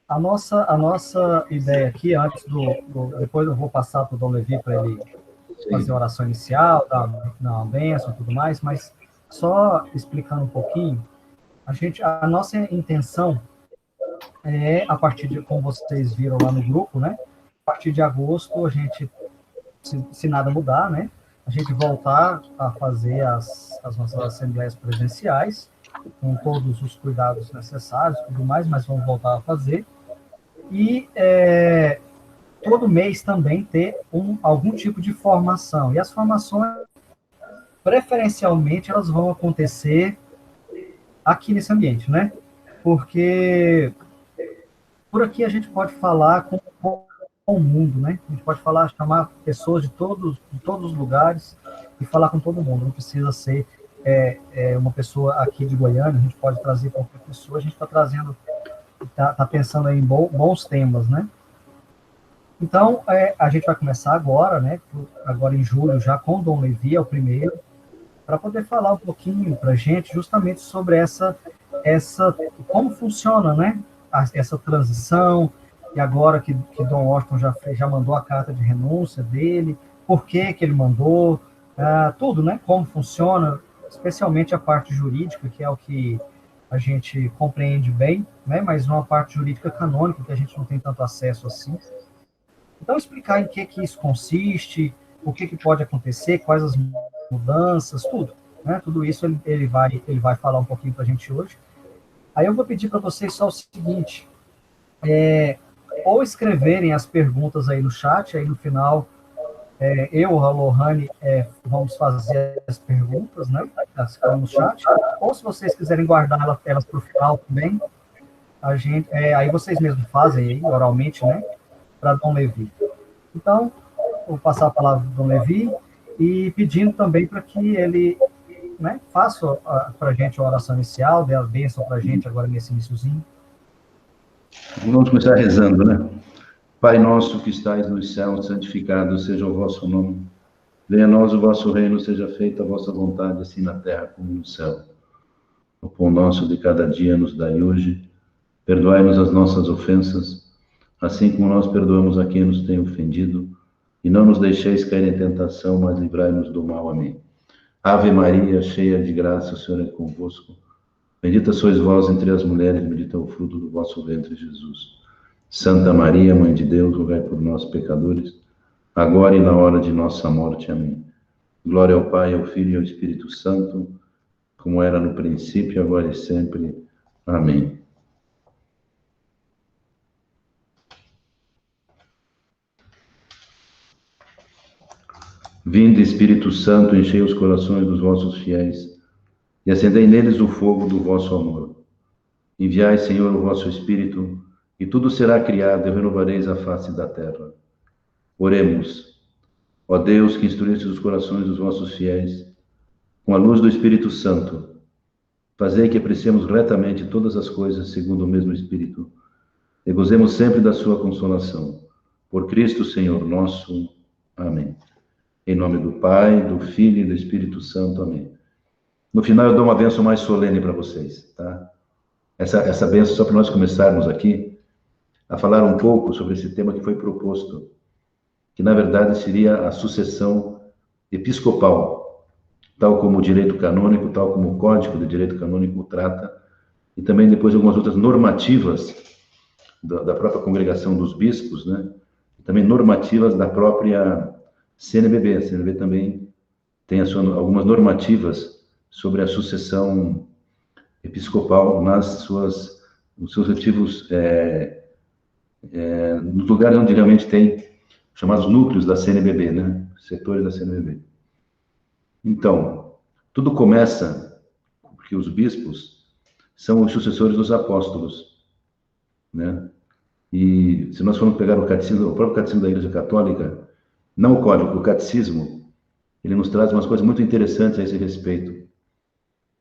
A nossa ideia aqui, depois eu vou passar para o Dom Levi para ele fazer a Sim. oração inicial, dar uma bênção e tudo mais, mas só explicando um pouquinho, a nossa intenção é, a partir de, como vocês viram lá no grupo, né? A partir de agosto, a gente, se nada mudar, né? A gente voltar a fazer as nossas assembleias presenciais, com todos os cuidados necessários e tudo mais, mas vamos voltar a fazer. E todo mês também ter algum tipo de formação. E as formações, preferencialmente, elas vão acontecer aqui nesse ambiente, né? Porque por aqui a gente pode falar com o mundo, né? A gente pode falar, chamar pessoas de todos os lugares e falar com todo mundo. Não precisa ser uma pessoa aqui de Goiânia, a gente pode trazer qualquer pessoa. A gente está trazendo, está pensando em bons temas, né? Então, a gente vai começar agora, né? Agora em julho, já com o Dom Levi, é o primeiro, para poder falar um pouquinho para a gente justamente sobre como funciona, né? Essa transição, e agora que Dom Washington já mandou a carta de renúncia dele, por que ele mandou, tudo, né? Como funciona, especialmente a parte jurídica, que é o que a gente compreende bem, né? Mas uma parte jurídica canônica que a gente não tem tanto acesso assim. Então, explicar em que isso consiste, o que pode acontecer, quais as mudanças, tudo. Né? Tudo isso ele vai falar um pouquinho para a gente hoje. Aí eu vou pedir para vocês só o seguinte, ou escreverem as perguntas aí no chat, aí no final eu, a Lohane, vamos fazer as perguntas, né? Elas ficam no chat. Ou se vocês quiserem guardar elas para o final também, aí vocês mesmos fazem aí, oralmente, né? Para Dom Levi. Então, vou passar a palavra para o Dom Levi e pedindo também para que ele, né, faça para a gente a oração inicial, dê a bênção para a gente agora nesse iniciozinho. Vamos começar rezando, né? Pai nosso que estais nos céus, santificado seja o vosso nome. Venha a nós o vosso reino, seja feita a vossa vontade, assim na terra como no céu. O pão nosso de cada dia nos dai hoje. Perdoai-nos as nossas ofensas, assim como nós perdoamos a quem nos tem ofendido. E não nos deixeis cair em tentação, mas livrai-nos do mal. Amém. Ave Maria, cheia de graça, o Senhor é convosco. Bendita sois vós entre as mulheres, bendito é o fruto do vosso ventre, Jesus. Santa Maria, Mãe de Deus, rogai por nós, pecadores, agora e na hora de nossa morte. Amém. Glória ao Pai, ao Filho e ao Espírito Santo, como era no princípio, agora e sempre. Amém. Vinde, Espírito Santo, enchei os corações dos vossos fiéis e acendei neles o fogo do vosso amor. Enviai, Senhor, o vosso Espírito, e tudo será criado e renovareis a face da terra. Oremos. Ó Deus, que instruíste os corações dos vossos fiéis, com a luz do Espírito Santo, fazei que apreciemos retamente todas as coisas segundo o mesmo Espírito, e gozemos sempre da sua consolação. Por Cristo, Senhor nosso. Amém. Em nome do Pai, do Filho e do Espírito Santo. Amém. No final eu dou uma bênção mais solene para vocês, tá? Essa bênção só para nós começarmos aqui a falar um pouco sobre esse tema que foi proposto, que na verdade seria a sucessão episcopal, tal como o direito canônico, tal como o Código de Direito Canônico trata, e também depois algumas outras normativas da própria Congregação dos Bispos, né? E também normativas da própria CNBB. A CNBB também tem algumas normativas sobre a sucessão episcopal nos seus respectivos nos lugares onde realmente tem chamados núcleos da CNBB, né? Setores da CNBB. Então, tudo começa porque os bispos são os sucessores dos apóstolos, né? E se nós formos pegar o catecismo, o próprio catecismo da Igreja Católica, não o código, o catecismo, ele nos traz umas coisas muito interessantes a esse respeito,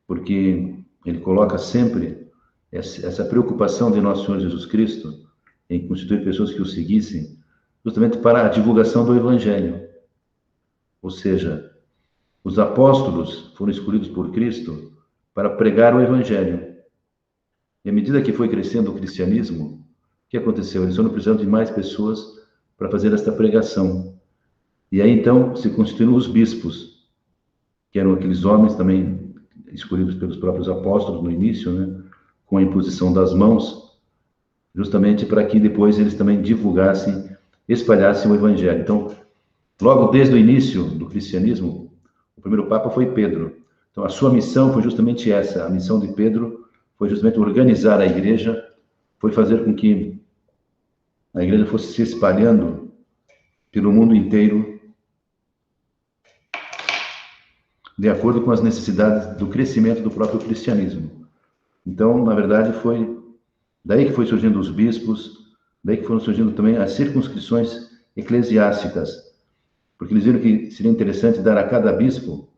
porque ele coloca sempre essa preocupação de nosso Senhor Jesus Cristo em constituir pessoas que o seguissem, justamente para a divulgação do Evangelho. Ou seja, os apóstolos foram escolhidos por Cristo para pregar o Evangelho. E à medida que foi crescendo o cristianismo, que aconteceu? Eles foram precisando de mais pessoas para fazer esta pregação. E aí, então, se constituíram os bispos, que eram aqueles homens também escolhidos pelos próprios apóstolos no início, né, com a imposição das mãos, justamente para que depois eles também divulgassem, espalhassem o evangelho. Então, logo desde o início do cristianismo, o primeiro papa foi Pedro. Então, a sua missão foi justamente essa. A missão de Pedro foi justamente organizar a igreja, foi fazer com que a igreja fosse se espalhando pelo mundo inteiro, de acordo com as necessidades do crescimento do próprio cristianismo. Então, na verdade, foi daí que foi surgindo os bispos, daí que foram surgindo também as circunscrições eclesiásticas, porque eles viram que seria interessante dar a cada bispo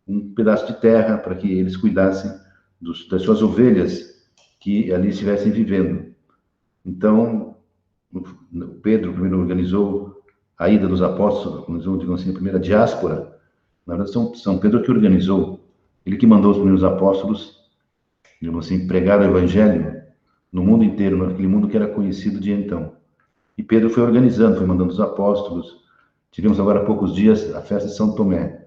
um pedaço de terra para que eles cuidassem das suas ovelhas que ali estivessem vivendo. Então, Pedro primeiro organizou a ida dos apóstolos, organizou, digamos assim, a primeira diáspora. Na verdade, São Pedro que organizou, ele que mandou os primeiros apóstolos, digamos assim, pregar o evangelho no mundo inteiro, naquele mundo que era conhecido de então. E Pedro foi organizando, foi mandando os apóstolos. Tivemos agora há poucos dias a festa de São Tomé.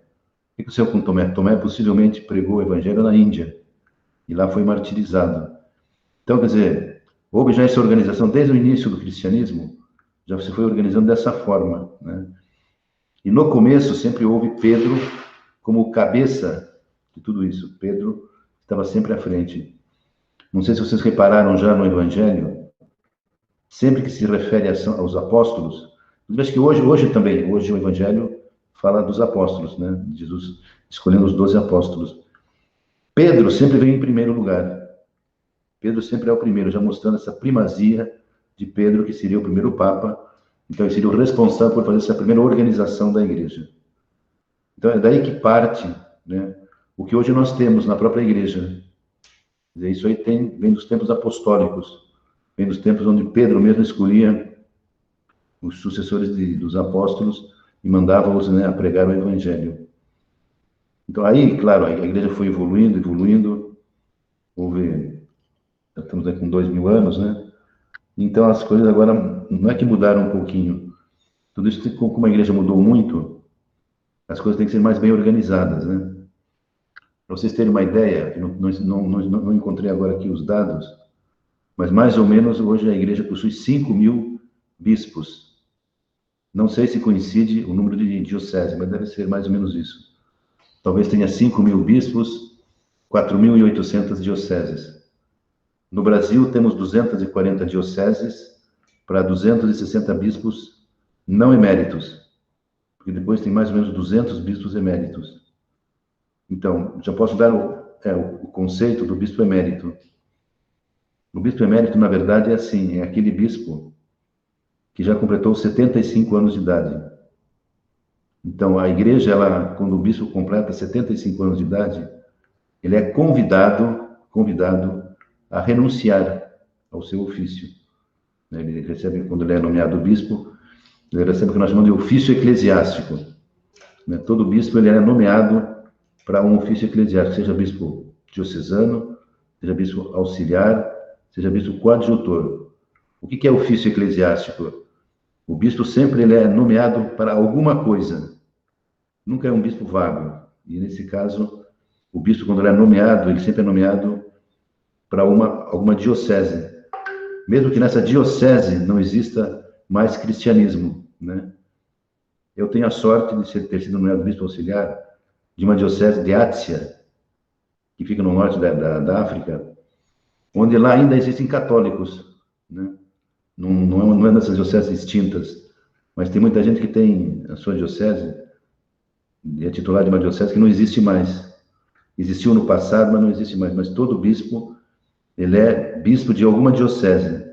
O que aconteceu com Tomé? Tomé possivelmente pregou o evangelho na Índia, e lá foi martirizado. Então, quer dizer, houve já essa organização desde o início do cristianismo, já se foi organizando dessa forma, né? E no começo sempre houve Pedro como cabeça de tudo isso. Pedro estava sempre à frente. Não sei se vocês repararam já no Evangelho, sempre que se refere aos apóstolos, acho que hoje também, hoje o Evangelho fala dos apóstolos, né? Jesus escolhendo os 12 apóstolos. Pedro sempre vem em primeiro lugar. Pedro sempre é o primeiro, já mostrando essa primazia de Pedro, que seria o primeiro Papa. Então, ele seria o responsável por fazer essa primeira organização da igreja. Então, é daí que parte, né, o que hoje nós temos na própria igreja. Isso aí vem dos tempos apostólicos, vem dos tempos onde Pedro mesmo escolhia os sucessores dos apóstolos e mandava-os, né, a pregar o evangelho. Então, aí, claro, a igreja foi evoluindo, já estamos aí com 2000 anos, né? Então, as coisas agora não é que mudaram um pouquinho. Tudo isso, como a igreja mudou muito, as coisas têm que ser mais bem organizadas, né? Para vocês terem uma ideia, eu não encontrei agora aqui os dados, mas mais ou menos hoje a igreja possui 5.000 bispos. Não sei se coincide o número de dioceses, mas deve ser mais ou menos isso. Talvez tenha 5.000 bispos, 4.800 dioceses. No Brasil, temos 240 dioceses para 260 bispos não eméritos, porque depois tem mais ou menos 200 bispos eméritos. Então, já posso dar o conceito do bispo emérito. O bispo emérito, na verdade, é assim, é aquele bispo que já completou 75 anos de idade. Então, a igreja, quando o bispo completa 75 anos de idade, ele é convidado a renunciar ao seu ofício. Ele recebe, quando ele é nomeado bispo, ele recebe o que nós chamamos de ofício eclesiástico. Todo bispo ele é nomeado para um ofício eclesiástico, seja bispo diocesano, seja bispo auxiliar, seja bispo coadjutor. O que é ofício eclesiástico? O bispo sempre ele é nomeado para alguma coisa. Nunca é um bispo vago. E nesse caso, o bispo, quando ele é nomeado, ele sempre é nomeado para alguma diocese. Mesmo que nessa diocese não exista mais cristianismo, né? Eu tenho a sorte de ter sido nomeado bispo auxiliar de uma diocese de Ásia, que fica no norte da África, onde lá ainda existem católicos, né? Não é dessas dioceses extintas, mas tem muita gente que tem a sua diocese, e é titular de uma diocese que não existe mais. Existiu no passado, mas não existe mais. Mas todo bispo, ele é bispo de alguma diocese.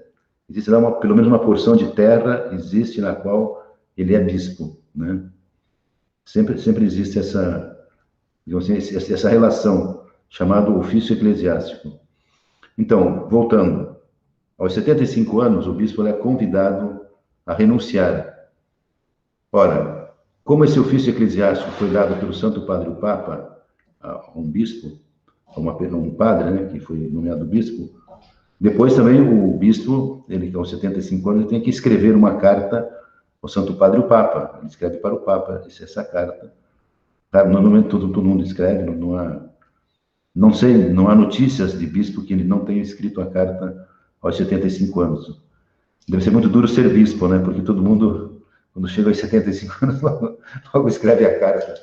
Existe lá pelo menos uma porção de terra, existe na qual ele é bispo, né? Sempre existe essa relação, chamada ofício eclesiástico. Então, voltando, aos 75 anos, o bispo é convidado a renunciar. Ora, como esse ofício eclesiástico foi dado pelo Santo Padre o Papa a um bispo, a um padre, né, que foi nomeado bispo, Depois também o bispo, ele aos 75 anos, ele tem que escrever uma carta ao Santo Padre e o Papa. Ele escreve para o Papa essa carta. Normalmente todo mundo escreve, não sei, não há notícias de bispo que ele não tenha escrito a carta aos 75 anos. Deve ser muito duro ser bispo, né? Porque todo mundo, quando chega aos 75 anos, logo escreve a carta.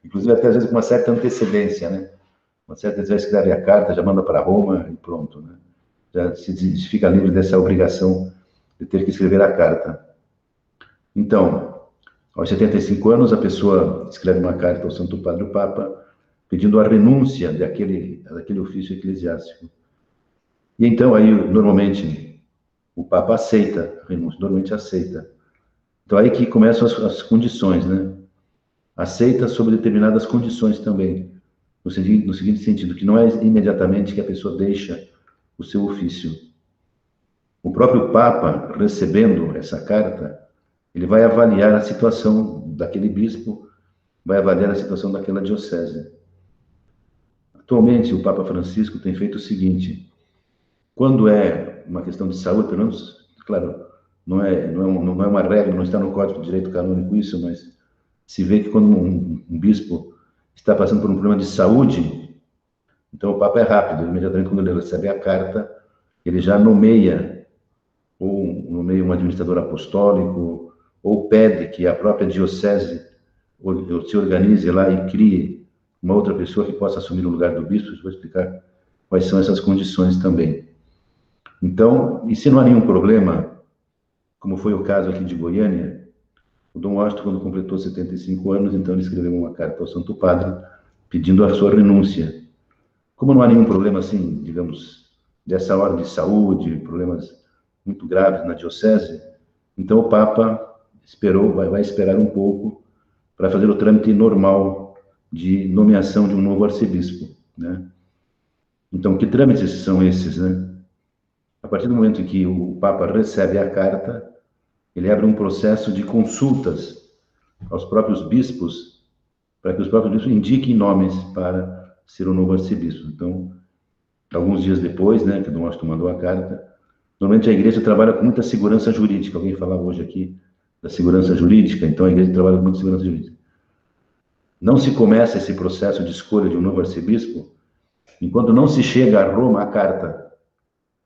Inclusive, até às vezes com uma certa antecedência, né? Uma certa vez já escreve a carta, já manda para Roma e pronto, né? Já se fica livre dessa obrigação de ter que escrever a carta. Então, aos 75 anos, a pessoa escreve uma carta ao Santo Padre o Papa, pedindo a renúncia daquele ofício eclesiástico. E então, aí, normalmente, o Papa aceita a renúncia, normalmente aceita. Então, aí que começam as condições, né? Aceita sob determinadas condições também, no seguinte sentido, que não é imediatamente que a pessoa deixa o seu ofício. O próprio Papa, recebendo essa carta, ele vai avaliar a situação daquele bispo, vai avaliar a situação daquela diocese. Atualmente, o Papa Francisco tem feito o seguinte: quando é uma questão de saúde, pelo menos, claro, não é uma regra, não está no Código de Direito Canônico isso, mas se vê que quando um bispo está passando por um problema de saúde, então o Papa é rápido, imediatamente quando ele recebe a carta, ele já nomeia um administrador apostólico, ou pede que a própria diocese se organize lá e crie uma outra pessoa que possa assumir o lugar do bispo. Eu vou explicar quais são essas condições também. Então, e se não há nenhum problema, como foi o caso aqui de Goiânia, o Dom Washington, quando completou 75 anos, então ele escreveu uma carta ao Santo Padre pedindo a sua renúncia. Como não há nenhum problema, assim, digamos, dessa ordem de saúde, problemas muito graves na diocese, então o Papa vai esperar um pouco para fazer o trâmite normal de nomeação de um novo arcebispo, né? Então, que trâmites são esses, né? A partir do momento em que o Papa recebe a carta, ele abre um processo de consultas aos próprios bispos, para que os próprios bispos indiquem nomes para ser o novo arcebispo. Então, alguns dias depois, né, que Dom Washington mandou a carta, normalmente a igreja trabalha com muita segurança jurídica. Alguém falava hoje aqui da segurança jurídica, então a igreja trabalha com muita segurança jurídica. Não se começa esse processo de escolha de um novo arcebispo enquanto não se chega a Roma a carta.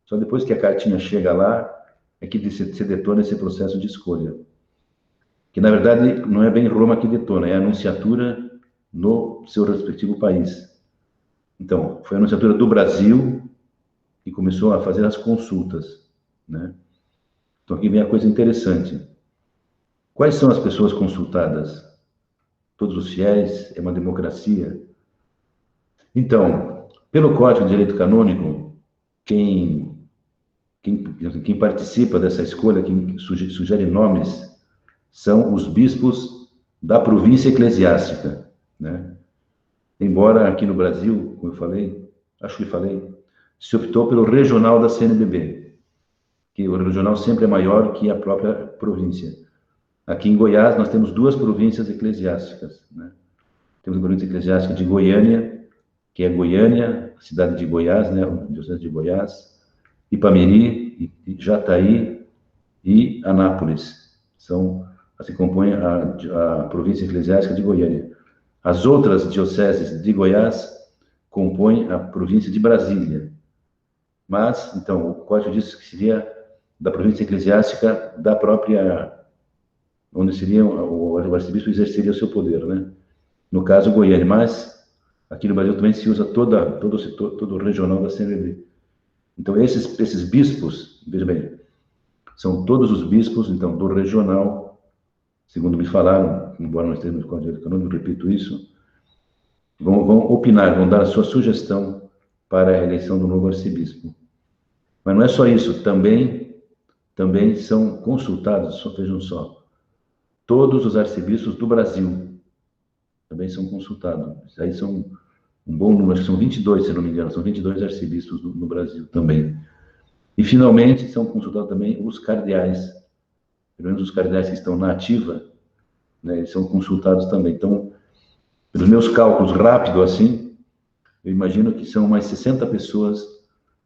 Só depois que a cartinha chega lá é que se detona esse processo de escolha. Que, na verdade, não é bem Roma que detona, é a anunciatura no seu respectivo país. Então, foi a anunciatura do Brasil que começou a fazer as consultas, né? Então, aqui vem a coisa interessante. Quais são as pessoas consultadas? Todos os fiéis? É uma democracia? Então, pelo Código de Direito Canônico, quem participa dessa escolha, quem sugere nomes, são os bispos da província eclesiástica, né? Embora aqui no Brasil, como eu falei, se optou pelo regional da CNBB, que o regional sempre é maior que a própria província. Aqui em Goiás, nós temos duas províncias eclesiásticas, né? Temos a província eclesiástica de Goiânia, que é Goiânia, cidade de Goiás, né? A diocese de Goiás, Ipameri, Jataí e Anápolis. Assim compõe a província eclesiástica de Goiânia. As outras dioceses de Goiás compõem a província de Brasília. Mas, então, o código diz que seria da província eclesiástica da própria, onde seria o arcebispo exerceria o seu poder, né? No caso, Goiânia. Mas, aqui no Brasil também se usa todo o regional da CNBB. Então, esses bispos, veja bem, são todos os bispos, então, do regional, segundo me falaram, embora nós tenhamos Código Canônico, repito isso, vão opinar, vão dar a sua sugestão para a eleição do novo arcebispo. Mas não é só isso, também são consultados, vejam só, todos os arcebispos do Brasil também são consultados. Aí são um bom número, acho que são 22, se não me engano, são 22 arcebispos no Brasil também. E, finalmente, são consultados também os cardeais, pelo menos os cardeais que estão na ativa, né, eles são consultados também. Então, pelos meus cálculos rápidos, assim, eu imagino que são mais 60 pessoas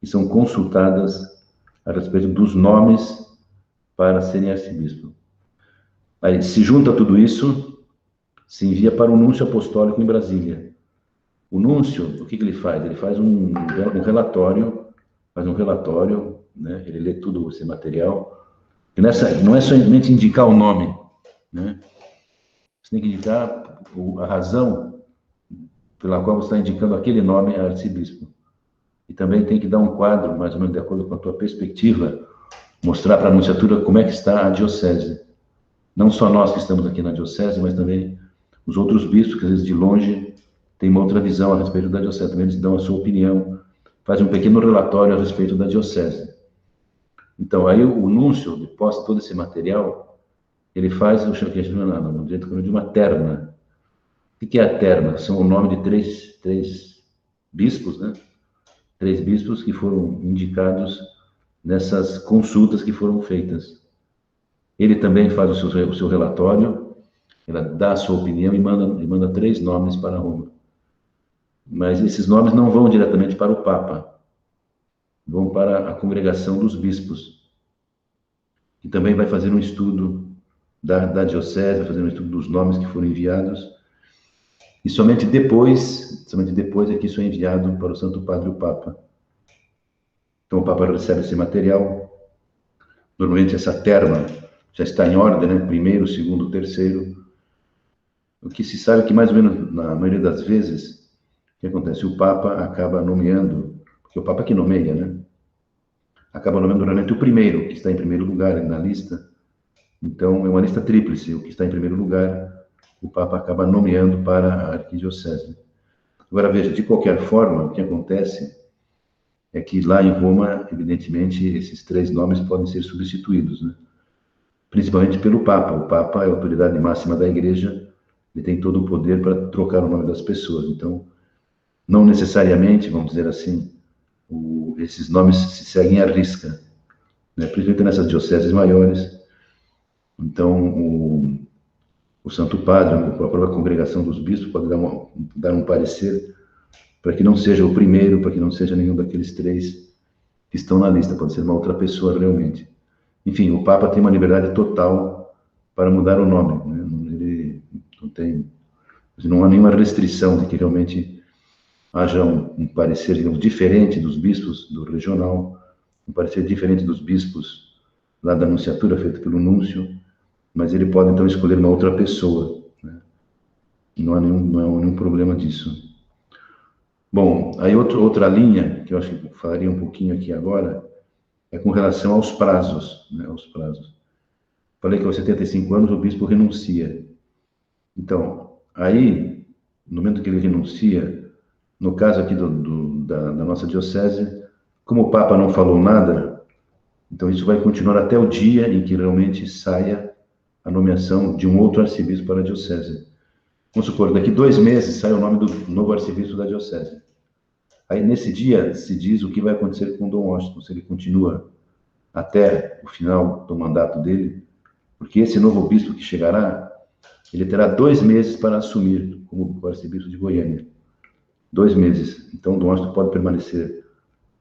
que são consultadas a respeito dos nomes para serem arcebispo. Aí se junta tudo isso, se envia para o núncio apostólico em Brasília. O núncio, o que ele faz? Ele faz um relatório, né? Ele lê tudo esse material. E não é somente indicar o nome, né? Você tem que indicar a razão pela qual você está indicando aquele nome a arcebispo. E também tem que dar um quadro, mais ou menos de acordo com a tua perspectiva, mostrar para a anunciatura como é que está a diocese. Não só nós que estamos aqui na diocese, mas também os outros bispos, que às vezes de longe têm uma outra visão a respeito da diocese. Também eles dão a sua opinião, fazem um pequeno relatório a respeito da diocese. Então, aí o núncio, depois de todo esse material, ele faz o que a gente no direito canônico de uma terna. O que é a terna? São o nome de três bispos, né? 3 bispos que foram indicados nessas consultas que foram feitas. Ele também faz o seu relatório, ela dá a sua opinião e manda 3 nomes para Roma. Mas esses nomes não vão diretamente para o Papa, vão para a congregação dos bispos, que também vai fazer um estudo da diocese, vai fazer um estudo dos nomes que foram enviados, e somente depois é que isso é enviado para o Santo Padre, o Papa. Então o Papa recebe esse material, normalmente essa terna já está em ordem, né? Primeiro, segundo, terceiro. O que se sabe é que mais ou menos, na maioria das vezes, o que acontece? O Papa acaba nomeando, porque o Papa que nomeia, né? Acaba nomeando normalmente o primeiro, que está em primeiro lugar na lista. Então é uma lista tríplice, o que está em primeiro lugar, o Papa acaba nomeando para a arquidiocese. Agora veja, de qualquer forma, o que acontece é que lá em Roma, evidentemente, esses 3 nomes podem ser substituídos, né? Principalmente pelo Papa. O Papa é a autoridade máxima da Igreja, ele tem todo o poder para trocar o nome das pessoas. Então, não necessariamente, vamos dizer assim, esses nomes se seguem à risca, né? Principalmente nessas dioceses maiores. Então, o Santo Padre, a própria congregação dos bispos, pode dar um parecer para que não seja o primeiro, para que não seja nenhum daqueles 3 que estão na lista, pode ser uma outra pessoa realmente. Enfim, o Papa tem uma liberdade total para mudar o nome, né? Ele não há nenhuma restrição de que realmente haja um parecer, digamos, diferente dos bispos do regional, um parecer diferente dos bispos lá da anunciatura feita pelo núncio, mas ele pode então escolher uma outra pessoa, né? Não há nenhum problema disso. Bom, aí outra linha, que eu acho que falaria um pouquinho aqui agora, é com relação aos prazos, né? Aos prazos. Falei que aos 75 anos o bispo renuncia. Então, aí, no momento que ele renuncia, no caso aqui da nossa diocese, como o Papa não falou nada, então isso vai continuar até o dia em que realmente saia a nomeação de um outro arcebispo para a diocese. Vamos supor, daqui 2 meses sai o nome do novo arcebispo da diocese. Aí, nesse dia, se diz o que vai acontecer com Dom Washington, se ele continua até o final do mandato dele, porque esse novo bispo que chegará, ele terá 2 meses para assumir como arcebispo de Goiânia. 2 meses. Então, Dom Washington pode permanecer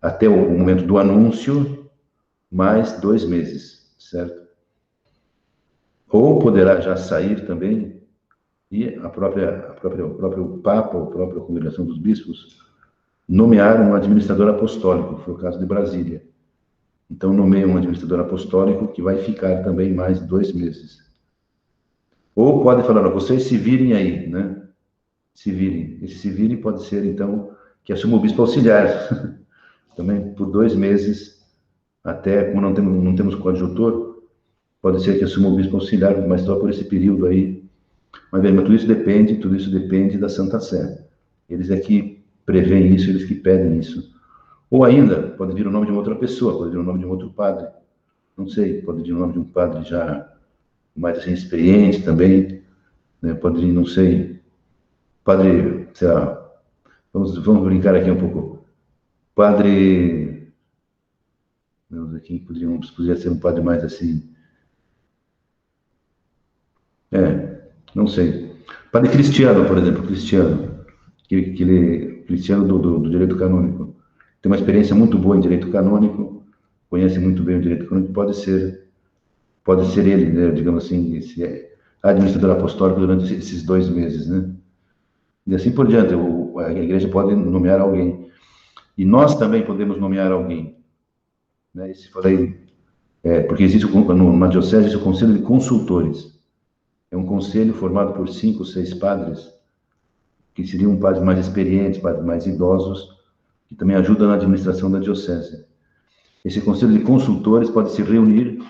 até o momento do anúncio, mais 2 meses, certo? Ou poderá já sair também, e o próprio Papa, a própria Congregação dos Bispos, nomear um administrador apostólico, foi o caso de Brasília. Então, nomeia um administrador apostólico que vai ficar também mais 2 meses. Ou pode falar, vocês se virem aí, né? Se virem. Esse se virem pode ser, então, que assuma o bispo auxiliar. Também por 2 meses, até, como não temos coadjutor, pode ser que assuma o bispo auxiliar, mas só por esse período aí. Mas tudo isso depende da Santa Sé. Eles é que prevêem isso, eles que pedem isso. Ou ainda, pode vir o nome de uma outra pessoa, pode vir o nome de um outro padre. Não sei, pode vir o nome de um padre já mais assim, experiente também, né? Pode vir, não sei, padre, sei lá, vamos brincar aqui um pouco. Padre, vamos aqui, poderia ser um padre mais assim, não sei. Padre Cristiano, por exemplo, Cristiano do direito canônico. Tem uma experiência muito boa em direito canônico, conhece muito bem o direito canônico, pode ser ele, né, digamos assim, administrador apostólico durante esses 2 meses, né? E assim por diante, a igreja pode nomear alguém. E nós também podemos nomear alguém, né? Esse falei, porque existe na diocese existe o conselho de consultores. É um conselho formado por 5, 6 padres, que seriam padres mais experientes, padres mais idosos, que também ajudam na administração da diocese. Esse conselho de consultores pode se reunir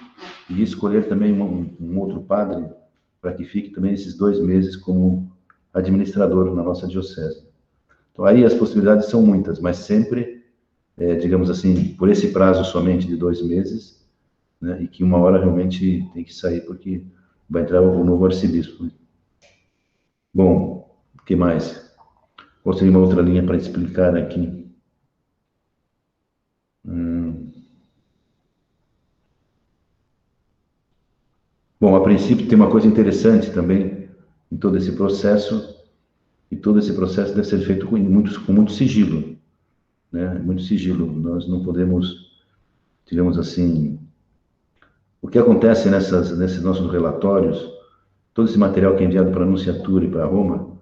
e escolher também um outro padre para que fique também esses 2 meses como administrador na nossa diocese. Então, aí as possibilidades são muitas, mas sempre, digamos assim, por esse prazo somente de 2 meses, né, e que uma hora realmente tem que sair, porque vai entrar o novo arcebispo. Bom, o que mais? Qual seria uma outra linha para explicar aqui? Bom, a princípio tem uma coisa interessante também em todo esse processo, e todo esse processo deve ser feito com muito sigilo, né? Muito sigilo. Nós não podemos, digamos assim, o que acontece nesses nossos relatórios, todo esse material que é enviado para a Nunciatura e para Roma,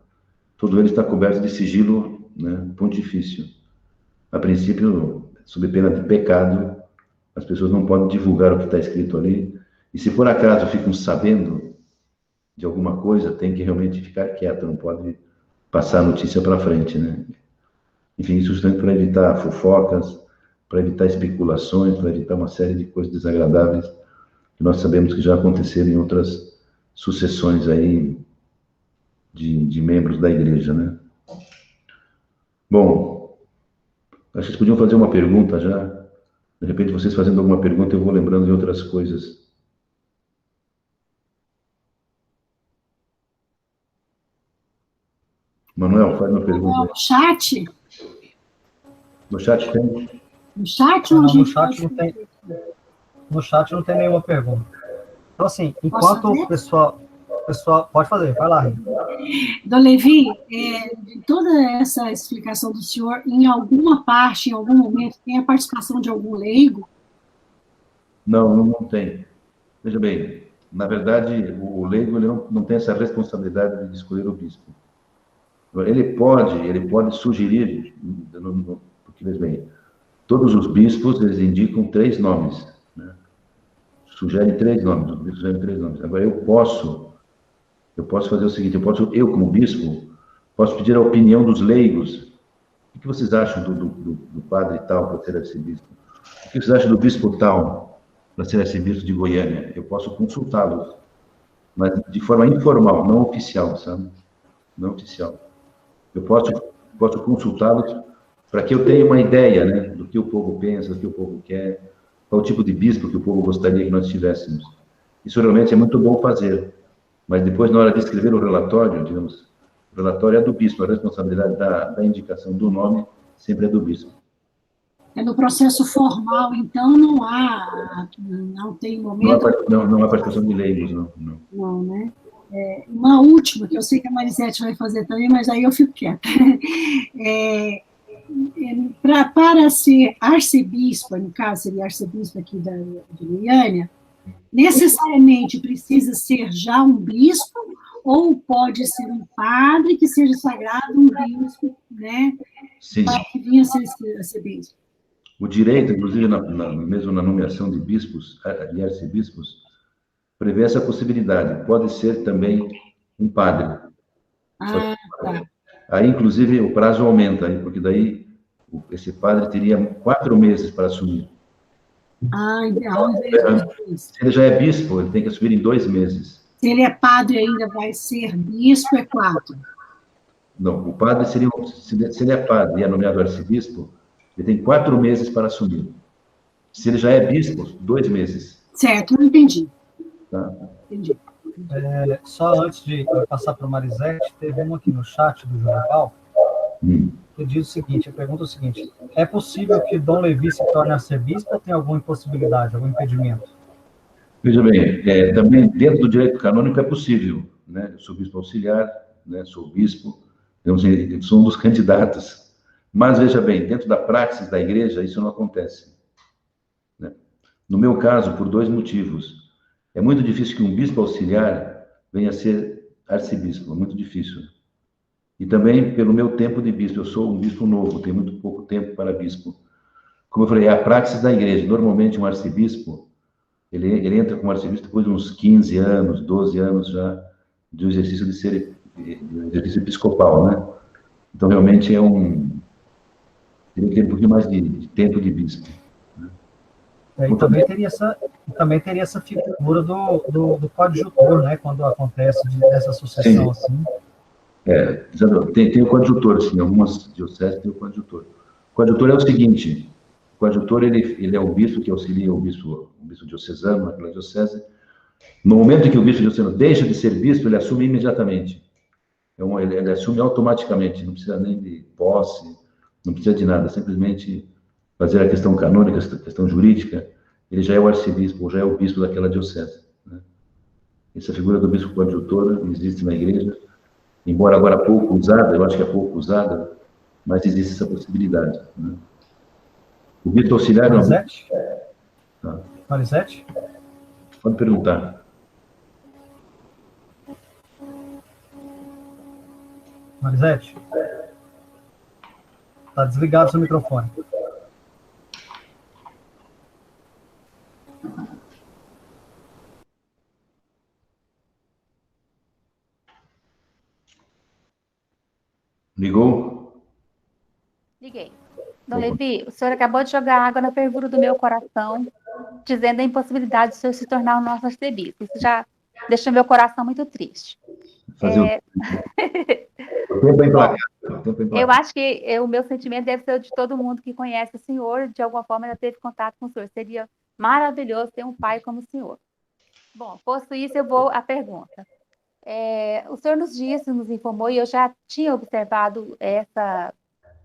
todo ele está coberto de sigilo, né, pontifício. A princípio, sob pena de pecado, as pessoas não podem divulgar o que está escrito ali, e se por acaso ficam sabendo de alguma coisa, tem que realmente ficar quieto, não pode passar a notícia para frente, né? Enfim, isso justamente para evitar fofocas, para evitar especulações, para evitar uma série de coisas desagradáveis que nós sabemos que já aconteceram em outras sucessões aí de membros da igreja, né? Bom, acho que vocês podiam fazer uma pergunta já. De repente, vocês fazendo alguma pergunta, eu vou lembrando de outras coisas. Manuel, faz uma pergunta aí. No chat? No chat tem? No chat? Não, no chat não tem nenhuma pergunta. Então, assim, enquanto o pessoal... Pode fazer, vai lá. Dom Levi, de toda essa explicação do senhor, em alguma parte, em algum momento, tem a participação de algum leigo? Não tem. Veja bem, na verdade, o leigo ele não tem essa responsabilidade de escolher o bispo. Ele pode sugerir, porque, veja bem, todos os bispos, eles indicam 3 nomes, né? Sugerem 3 nomes, os bispos sugerem 3 nomes. Agora, eu posso fazer o seguinte, eu como bispo, posso pedir a opinião dos leigos. O que vocês acham do padre tal para ser arcebispo? O que vocês acham do bispo tal para ser arcebispo de Goiânia? Eu posso consultá-los, mas de forma informal, não oficial, sabe? Não oficial. Eu posso consultá-los para que eu tenha uma ideia, né, do que o povo pensa, do que o povo quer, qual o tipo de bispo que o povo gostaria que nós tivéssemos. Isso realmente é muito bom fazer. Mas depois, na hora de escrever o relatório, digamos, o relatório é do bispo, a responsabilidade da indicação do nome sempre é do bispo. No processo formal, então, não tem momento... Não há participação de leigos, não. Não, né? Uma última, que eu sei que a Marisete vai fazer também, mas aí eu fico quieta. Para ser arcebispo, no caso, seria arcebispo aqui de Goiânia, necessariamente precisa ser já um bispo, ou pode ser um padre que seja sagrado, um bispo, né? Sim. Para que vinha a ser bispo. O direito, inclusive, mesmo na nomeação de bispos e arcebispos, prevê essa possibilidade. Pode ser também um padre. Tá. Aí, inclusive, o prazo aumenta, porque daí esse padre teria 4 meses para assumir. Se ele já é bispo, ele tem que assumir em 2 meses. Se ele é padre ainda vai ser bispo, é 4. Não, o padre seria, se ele é padre e é nomeado arcebispo, ele tem 4 meses para assumir. Se ele já é bispo, 2 meses. Certo, não entendi. Tá? Entendi. Só antes de passar para o Marisete, teve uma aqui no chat do João Paulo, que diz o seguinte, a pergunta é o seguinte: é possível que Dom Levi se torne arcebispo ou tem alguma impossibilidade, algum impedimento? Veja bem, também dentro do direito canônico é possível, né? Eu sou bispo auxiliar, né? Sou bispo, sou um dos candidatos. Mas veja bem, dentro da praxis da igreja, isso não acontece, né? No meu caso, por 2 motivos. É muito difícil que um bispo auxiliar venha a ser arcebispo, é muito difícil. E também pelo meu tempo de bispo, eu sou um bispo novo, tenho muito pouco tempo para bispo. Como eu falei, é a prática da igreja. Normalmente um arcebispo, ele entra como arcebispo depois de uns 15 anos, 12 anos já de exercício de exercício episcopal, né? Então realmente teria que ter um pouquinho mais de tempo de bispo. E também teria essa figura do coadjutor, né? Quando acontece dessa sucessão assim. Tem o coadjutor, assim, algumas dioceses têm o coadjutor. O coadjutor é o seguinte: o coadjutor ele é o bispo que auxilia o bispo diocesano naquela diocese. No momento em que o bispo diocesano deixa de ser bispo, ele assume imediatamente. Ele assume automaticamente, não precisa nem de posse, não precisa de nada, simplesmente fazer a questão canônica, a questão jurídica, ele já é o arcebispo, ou já é o bispo daquela diocese. Né? Essa figura do bispo coadjutor existe na igreja, embora agora pouco usada, eu acho que é pouco usada, mas existe essa possibilidade. Né? O bispo auxiliar... Marisete? Tá. Marisete? Pode perguntar. Marisete? Está desligado o seu microfone. Ligou? Liguei. Dom Levi, o senhor acabou de jogar água na fervura do meu coração, dizendo a impossibilidade de o senhor se tornar o nosso arcebispo. Isso já deixa meu coração muito triste. Eu acho que o meu sentimento deve ser o de todo mundo que conhece o senhor, de alguma forma já teve contato com o senhor. Seria maravilhoso ter um pai como o senhor. Bom, posto isso, eu vou à pergunta. O senhor nos disse, nos informou, e eu já tinha observado essa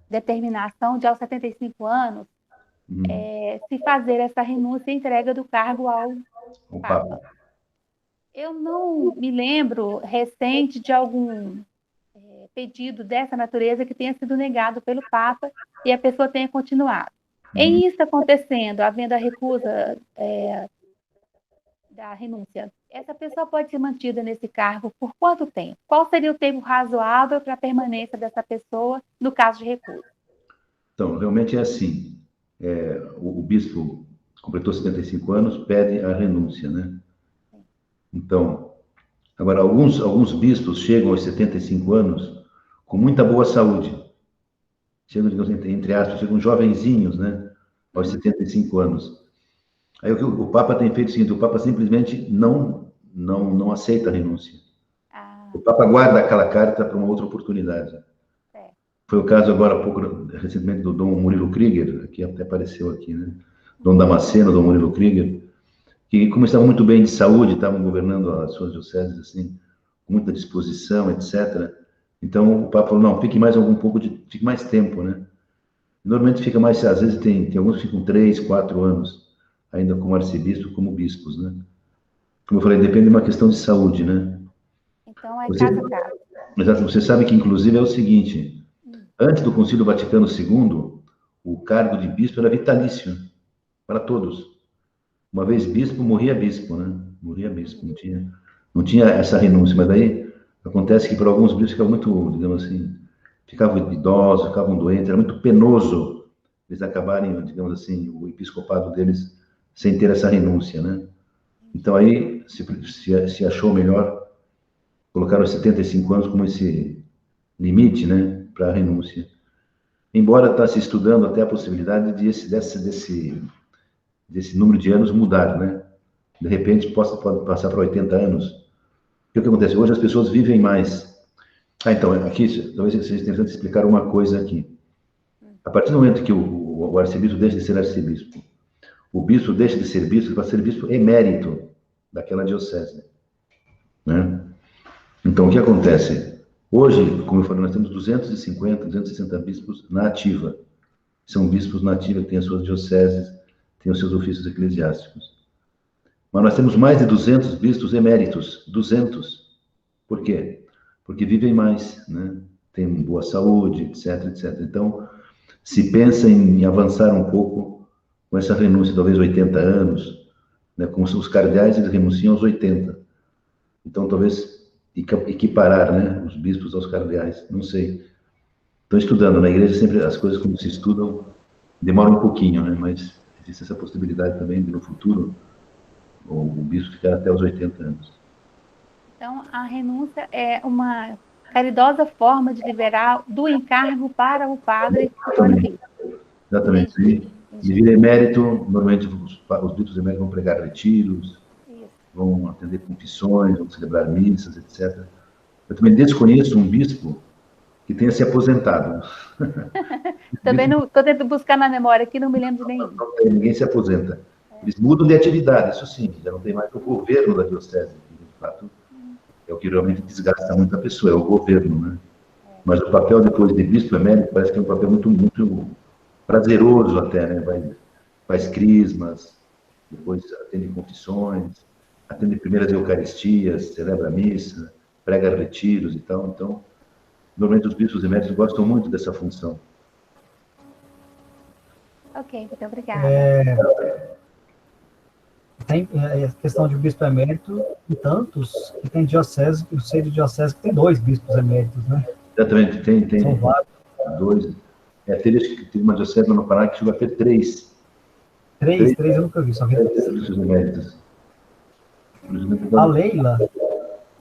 determinação de, aos 75 anos, se fazer essa renúncia e entrega do cargo ao Papa. Eu não me lembro recente de algum pedido dessa natureza que tenha sido negado pelo Papa e a pessoa tenha continuado. Em isso acontecendo, havendo a recusa da renúncia, essa pessoa pode ser mantida nesse cargo por quanto tempo? Qual seria o tempo razoável para a permanência dessa pessoa no caso de recusa? Então, realmente é assim. O bispo completou 75 anos, pede a renúncia, né? Então, agora, alguns bispos chegam aos 75 anos com muita boa saúde. Chegam, digamos, entre aspas, chegam jovenzinhos, né? Aos 75 anos. Aí o Papa tem feito o seguinte: o Papa simplesmente não aceita a renúncia. O Papa guarda aquela carta para uma outra oportunidade. Foi o caso agora, há pouco, recentemente, do Dom Murilo Krieger, que até apareceu aqui, né? Dom Damasceno, Dom Murilo Krieger, que, como estavam muito bem de saúde, estavam governando as suas dioceses, assim, com muita disposição, etc. Então, o Papa falou: não, fique mais tempo, né? Normalmente fica mais, às vezes tem alguns que ficam 3, 4 anos, ainda como arcebispo, como bispos, né? Como eu falei, depende de uma questão de saúde, né? Então, é caso a caso. Exato, você sabe que, inclusive, é o seguinte: antes do Concílio Vaticano II, o cargo de bispo era vitalício para todos. Uma vez bispo, morria bispo, né? Morria bispo, não tinha essa renúncia. Mas daí acontece que para alguns bispos ficava muito, digamos assim, ficavam idosos, ficavam doentes, era muito penoso eles acabarem, digamos assim, o episcopado deles sem ter essa renúncia, né? Então aí se achou melhor colocar os 75 anos como esse limite, né, para a renúncia. Embora está se estudando até a possibilidade desse número de anos mudar, né? De repente pode passar para 80 anos. O que acontece? Hoje as pessoas vivem mais. Então, aqui talvez seja interessante explicar uma coisa aqui. A partir do momento que o arcebispo deixa de ser arcebispo, o bispo deixa de ser bispo para ser bispo emérito daquela diocese, né? Então, o que acontece? Hoje, como eu falei, nós temos 250, 260 bispos na ativa. São bispos na ativa que têm as suas dioceses, têm os seus ofícios eclesiásticos. Mas nós temos mais de 200 bispos eméritos. 200. Por quê? Porque vivem mais, né? Têm boa saúde, etc, etc. Então, se pensa em avançar um pouco com com essa renúncia, talvez 80 anos, né? Como os cardeais, eles renunciam aos 80. Então, talvez equiparar, né, os bispos aos cardeais, não sei. Estou estudando, na igreja sempre as coisas quando se estudam demoram um pouquinho, né, mas existe essa possibilidade também de no futuro o bispo ficar até os 80 anos. Então, a renúncia é uma caridosa forma de liberar do encargo para o padre que se torna bispo. Exatamente. De vir emérito, normalmente os bispos eméritos vão pregar retiros, vão atender confissões, vão celebrar missas, etc. Eu também desconheço um bispo que tenha se aposentado. Também não estou tentando buscar na memória aqui, não me lembro de nenhum. Ninguém se aposenta. Eles mudam de atividade, isso sim, já não tem mais o governo da diocese, que, de fato, é o que realmente desgasta muito a pessoa, é o governo, né? Mas o papel depois de bispo emérito parece que é um papel muito, muito prazeroso até, né? Faz crismas, depois atende confissões, atende primeiras eucaristias, celebra a missa, prega retiros e tal. Então, normalmente os bispos eméritos gostam muito dessa função. Ok, muito obrigada. Tem a questão de bispo emérito e tantos que tem diocese, eu sei de diocese que tem 2 bispos eméritos, né? Exatamente, tem São vários. 2. Teve uma diocese no Paraná que chegou a ter 3. 3 eu nunca vi, só vi 3. Bispos eméritos.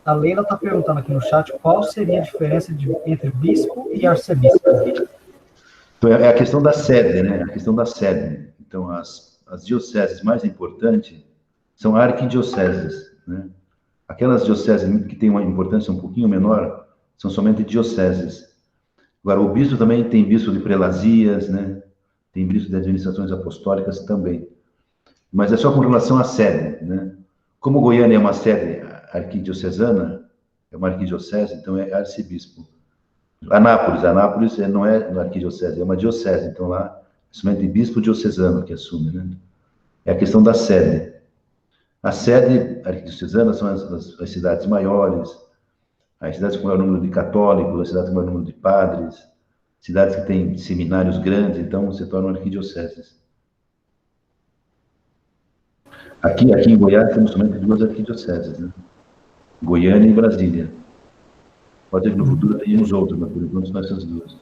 A Leila está perguntando aqui no chat qual seria a diferença entre bispo e arcebispo. Então, é a questão da sede, né? A questão da sede. Então, as dioceses mais importantes são arquidioceses, né? Aquelas dioceses que têm uma importância um pouquinho menor são somente dioceses. Agora, o bispo também tem bispo de prelazias, né? Tem bispo de administrações apostólicas também. Mas é só com relação à sede, né? Como Goiânia é uma sede arquidiocesana, é uma arquidiocese, então é arcebispo. Anápolis não é uma arquidiocese, é uma diocese, então lá é somente bispo diocesano que assume, né? É a questão da sede. A sede arquidiocesana são as cidades maiores, as cidades com maior número de católicos, as cidades com maior número de padres, cidades que têm seminários grandes, então se tornam arquidioceses. Aqui em Goiás temos somente 2 arquidioceses, né? Goiânia e Brasília. Pode ser que no futuro tenhamos outros, mas por enquanto são essas 2.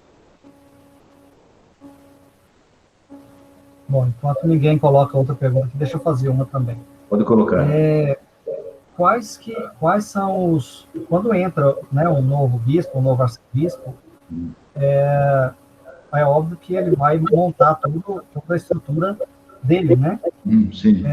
Bom, enquanto ninguém coloca outra pergunta aqui, deixa eu fazer uma também. Pode colocar. Quais são os... Quando entra, né, um novo bispo, um novo arcebispo, é óbvio que ele vai montar toda a estrutura dele, né? Sim.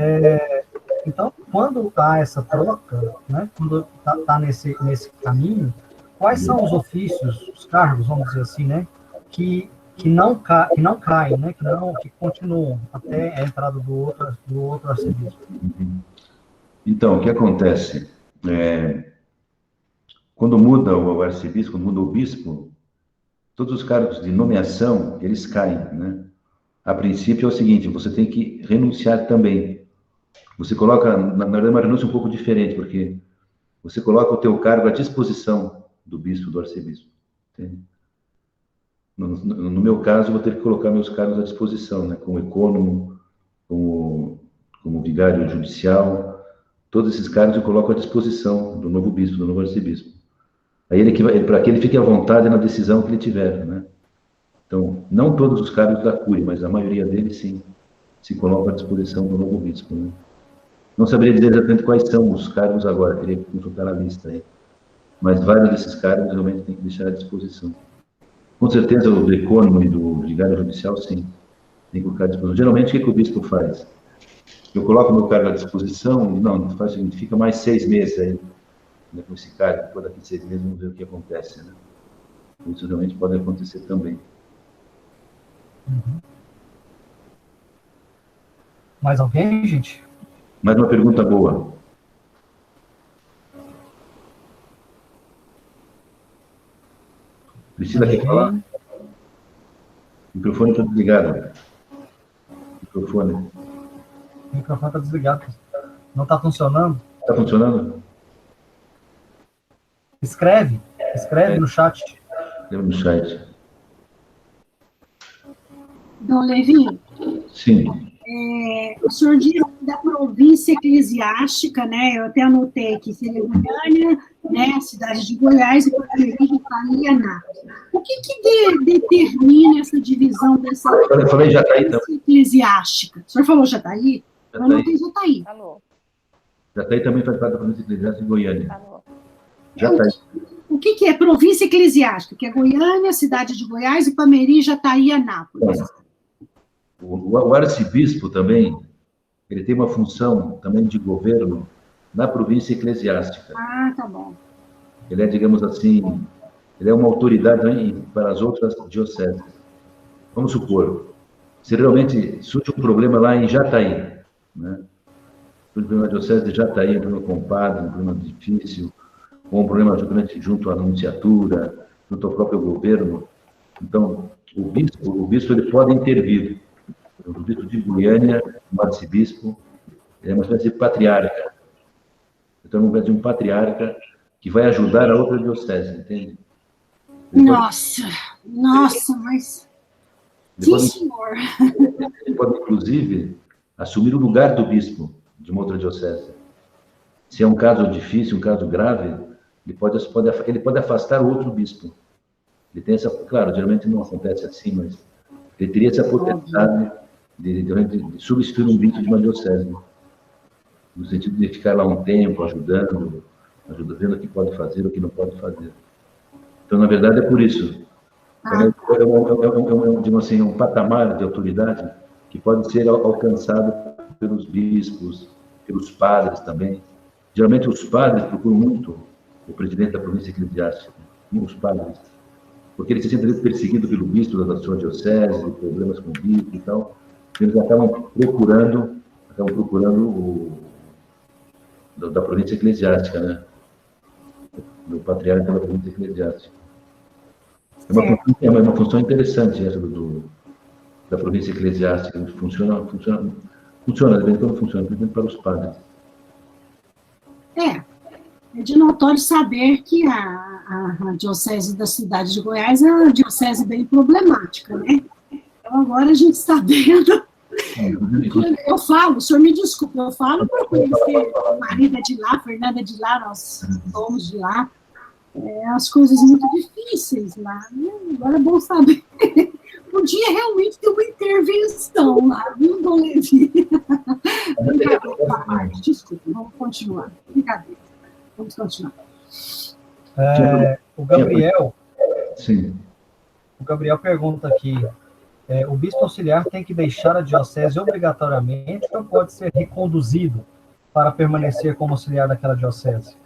Então, quando há essa troca, né, quando está nesse caminho, quais são os ofícios, os cargos, vamos dizer assim, né, que não caem, né, que continuam até a entrada do outro arcebispo? Então, o que acontece? Quando muda o arcebispo, quando muda o bispo, todos os cargos de nomeação, eles caem, né? A princípio é o seguinte, você tem que renunciar também. Você coloca, na verdade, uma renúncia um pouco diferente, porque você coloca o teu cargo à disposição do bispo, do arcebispo. Entende? No meu caso, eu vou ter que colocar meus cargos à disposição, né? Como ecônomo, como vigário judicial, todos esses cargos eu coloco à disposição do novo bispo, do novo arcebispo. Aí para que ele fique à vontade na decisão que ele tiver, né? Então, não todos os cargos da Cúria, mas a maioria deles, sim, se colocam à disposição do novo bispo, né? Não saberia dizer exatamente quais são os cargos agora, teria que consultar a lista aí. Mas vários desses cargos realmente tem que deixar à disposição. Com certeza, o do ecônomo e do vigário judicial, sim, tem que colocar à disposição. Geralmente, o que o bispo faz? Eu coloco meu cargo à disposição, não, faz o seguinte, fica mais 6 meses aí, né, com esse cargo, depois daqui 6 meses vamos ver o que acontece, né? Isso realmente pode acontecer também. Mais alguém, gente? Mais uma pergunta boa. Priscila, quer falar? O microfone está desligado. O microfone está desligado. Não está funcionando? Está funcionando? Escreve no chat. Escreve no chat. Dom Levi? Sim. O senhor disse da província eclesiástica, né? Eu até anotei aqui, seria Goiânia, né? Cidade de Goiás e Jataí e Anápolis. O que determina essa divisão dessa Eu falei Jataí província eclesiástica? O senhor falou Jataí? Eu anotei Jataí. Falou. Jataí também faz parte da província eclesiástica de Goiânia. Falou. Jataí. O que é província eclesiástica? Que é Goiânia, cidade de Goiás, Ipameri, Jataí e Anápolis. O arcebispo também, ele tem uma função também de governo na província eclesiástica. Ah, tá bom. Ele é, digamos assim, ele é uma autoridade também para as outras dioceses. Vamos supor, se realmente surge um problema lá em Jataí, né? Surge um problema na diocese de Jataí, um problema com padre, um problema difícil, ou um problema junto à nunciatura, junto ao próprio governo. Então, o bispo ele pode intervir. O bispo de Goiânia, o arcebispo, é uma espécie de patriarca. Então, é uma espécie de um patriarca que vai ajudar a outra diocese, entende? Nossa, mas... Sim, senhor. Ele pode, inclusive, assumir o lugar do bispo de uma outra diocese. Se é um caso difícil, um caso grave, ele pode afastar o outro bispo. Ele tem essa... Claro, geralmente não acontece assim, mas ele teria essa potestade de substituir um bispo de uma diocese, no sentido de ficar lá um tempo, ajudando, vendo o que pode fazer, o que não pode fazer. Então, na verdade, é por isso. É um patamar de autoridade que pode ser alcançado pelos bispos, pelos padres também. Geralmente, os padres procuram muito o presidente da província eclesiástica, os padres, porque eles se sentem perseguidos pelo bispo da sua diocese, problemas com o bispo e tal. Eles acabam procurando da província eclesiástica, né? Do patriarca da província eclesiástica. É uma função interessante essa da província eclesiástica. Funciona, de vez em quando funciona, principalmente para os padres. É de notório saber que a diocese da cidade de Goiás é uma diocese bem problemática, né? Então, agora a gente está vendo. Eu falo, o senhor me desculpe, eu falo para conhecer a Marida de lá, a Fernanda de lá, nós somos de lá. As coisas muito difíceis lá. Agora é bom saber. Podia realmente ter uma intervenção lá, viu, Dom Levi? Brincadeira, desculpe, vamos continuar. Brincadeira. Vamos continuar. O Gabriel. Sim. O Gabriel pergunta aqui: o bispo auxiliar tem que deixar a diocese obrigatoriamente ou pode ser reconduzido para permanecer como auxiliar daquela diocese?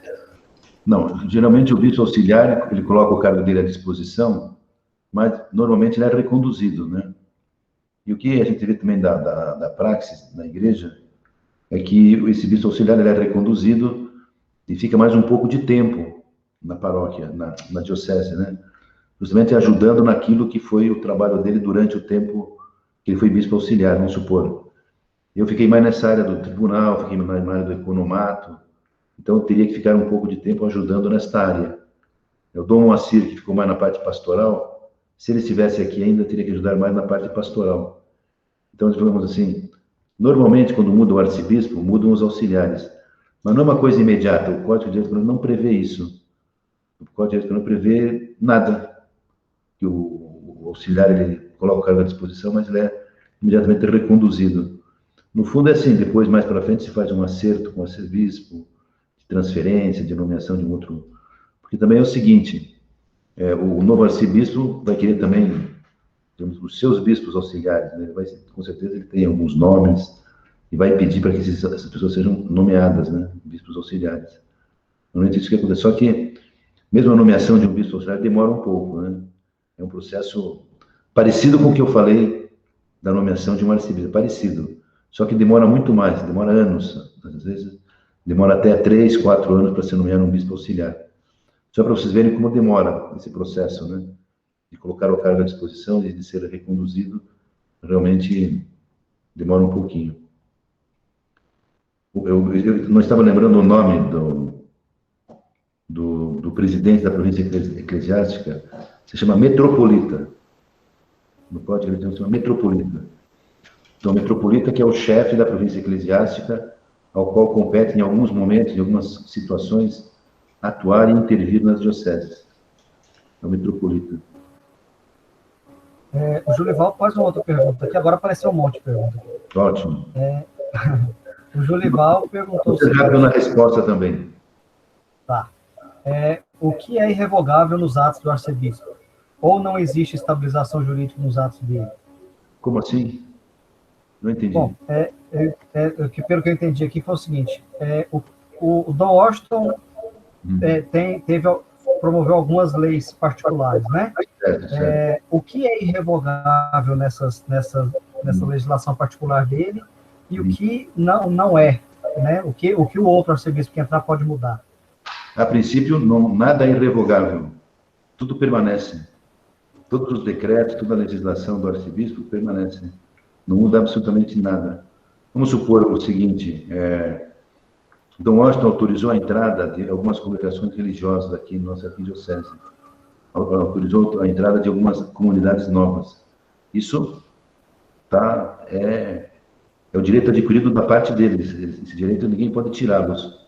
Não, geralmente o bispo auxiliar, ele coloca o cargo dele à disposição, mas normalmente ele é reconduzido, né? E o que a gente vê também da praxis na igreja é que esse bispo auxiliar ele é reconduzido e fica mais um pouco de tempo na paróquia, na diocese, né? Justamente ajudando naquilo que foi o trabalho dele durante o tempo que ele foi bispo auxiliar, vamos supor. Eu fiquei mais nessa área do tribunal, fiquei mais na área do economato, então eu teria que ficar um pouco de tempo ajudando nesta área. O Dom Moacir, que ficou mais na parte pastoral, se ele estivesse aqui ainda, eu teria que ajudar mais na parte pastoral. Então, digamos assim, normalmente quando muda o arcebispo, mudam os auxiliares. Mas não é uma coisa imediata, o Código de Direito não prevê isso. O Código de Direito não prevê nada. Que o auxiliar, ele coloca o cargo à disposição, mas ele é imediatamente reconduzido. No fundo é assim, depois, mais para frente, se faz um acerto com o arcebispo, de transferência, de nomeação de um outro... Porque também é o seguinte, o novo arcebispo vai querer também, digamos, os seus bispos auxiliares, né? Com certeza ele tem alguns nomes e vai pedir para que essas pessoas sejam nomeadas, né? Bispos auxiliares. Normalmente isso que acontece. Só que, mesmo a nomeação de um bispo auxiliar demora um pouco, né? É um processo parecido com o que eu falei da nomeação de um arcebispo, parecido. Só que demora muito mais, demora anos. Às vezes, demora até 3, 4 anos para ser nomeado um bispo auxiliar. Só para vocês verem como demora esse processo, né? De colocar o cargo à disposição e de ser reconduzido, realmente demora um pouquinho. Eu não estava lembrando o nome do presidente da província eclesiástica, se chama metropolita. No Código de Direito se chama metropolita. Então, o metropolita, que é o chefe da província eclesiástica, ao qual compete, em alguns momentos, em algumas situações, atuar e intervir nas dioceses. É o metropolita. O Julival faz uma outra pergunta aqui, agora apareceu um monte de perguntas. Ótimo. O Julival perguntou... Você já deu na resposta também. Tá. O que é irrevogável nos atos do arcebispo? Ou não existe estabilização jurídica nos atos dele? Como assim? Não entendi. Bom, pelo que eu entendi aqui foi o seguinte, o Dom Washington promoveu algumas leis particulares, né? Certo. O que é irrevogável nessa legislação particular dele e o que não é, né? O que o outro arcebispo que entrar pode mudar? A princípio, nada é irrevogável. Tudo permanece. Todos os decretos, toda a legislação do arcebispo permanece. Não muda absolutamente nada. Vamos supor o seguinte, Dom Washington autorizou a entrada de algumas congregações religiosas aqui em nossa arquidiocese. Autorizou a entrada de algumas comunidades novas. Isso é o direito adquirido da parte deles. Esse direito ninguém pode tirá-los.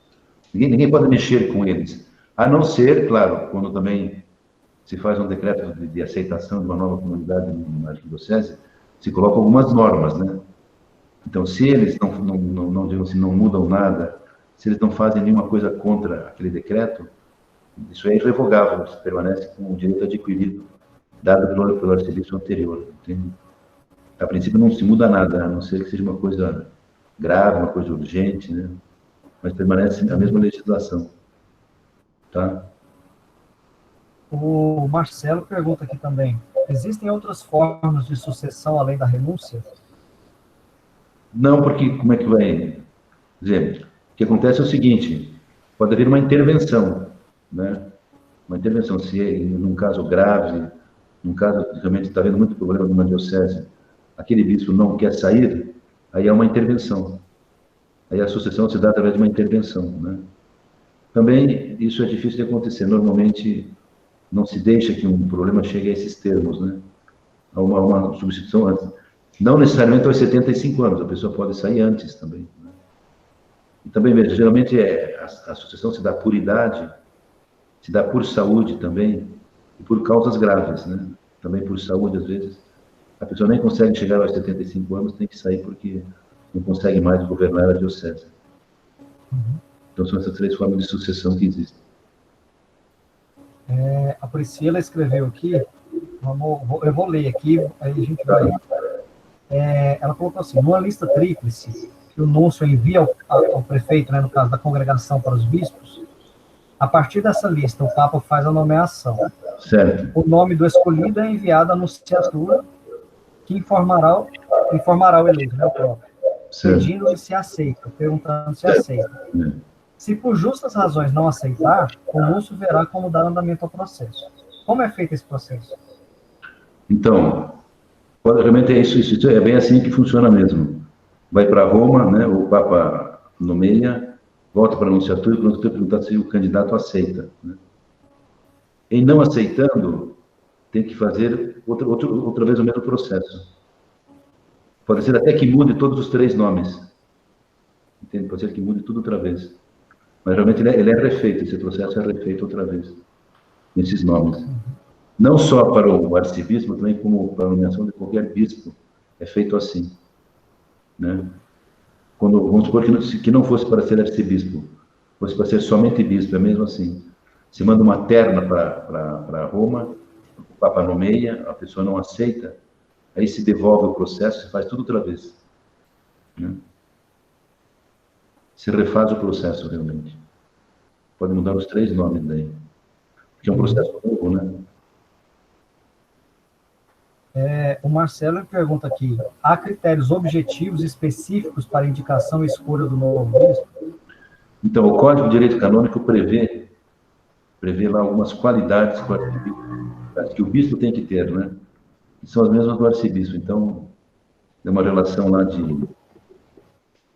Ninguém pode mexer com eles. A não ser, claro, quando também se faz um decreto de aceitação de uma nova comunidade na arquidiocese, se colocam algumas normas, né? Então, se eles não mudam nada, se eles não fazem nenhuma coisa contra aquele decreto, isso é irrevogável, isso permanece com o direito adquirido, dado pelo arcebispo anterior, entende? A princípio não se muda nada, a não ser que seja uma coisa grave, uma coisa urgente, né? Mas permanece a mesma legislação, tá? O Marcelo pergunta aqui também, existem outras formas de sucessão além da renúncia? Não, porque como é que vai dizer? O que acontece é o seguinte, pode haver uma intervenção, né? Uma intervenção, se num caso grave, num caso que realmente está havendo muito problema numa diocese, aquele bispo não quer sair, aí é uma intervenção. Aí a sucessão se dá através de uma intervenção, né? Também isso é difícil de acontecer. Normalmente não se deixa que um problema chegue a esses termos, né? Há uma substituição antes. Não necessariamente aos 75 anos, a pessoa pode sair antes também, né? E também, veja, geralmente a sucessão se dá por idade, se dá por saúde também, e por causas graves, né? Também por saúde, às vezes. A pessoa nem consegue chegar aos 75 anos, tem que sair porque não consegue mais governar a diocese. Então, são essas três formas de sucessão que existem. A Priscila escreveu aqui, eu vou ler aqui, aí a gente vai... ela colocou assim, numa lista tríplice, que o núncio envia ao prefeito, né, no caso da congregação para os bispos, a partir dessa lista, o Papa faz a nomeação. Certo. O nome do escolhido é enviado à nunciatura, que informará o eleito, né, o próprio, pedindo-lhe se aceita, perguntando se aceita. Se por justas razões não aceitar, o núncio verá como dar andamento ao processo. Como é feito esse processo? Então, realmente é isso é bem assim que funciona mesmo. Vai para Roma, né, o Papa nomeia, volta para a nunciatura e perguntar se o candidato aceita, né? Em não aceitando, tem que fazer outra vez o mesmo processo. Pode ser até que mude todos os três nomes. Entende? Pode ser que mude tudo outra vez. Mas realmente ele é refeito, esse processo é refeito outra vez, nesses nomes. Não só para o arcebispo, mas também como para a nomeação de qualquer bispo, é feito assim, né? Vamos supor que não fosse para ser arcebispo, fosse para ser somente bispo, é mesmo assim. Se manda uma terna para Roma, o Papa nomeia, a pessoa não aceita, aí se devolve o processo, se faz tudo outra vez, né? Se refaz o processo realmente. Pode mudar os três nomes daí, porque é um processo novo, né? O Marcelo pergunta aqui, há critérios objetivos específicos para indicação e escolha do novo bispo? Então, o Código de Direito Canônico prevê lá algumas qualidades que o bispo tem que ter, né? Que são as mesmas do arcebispo. Então, tem uma relação lá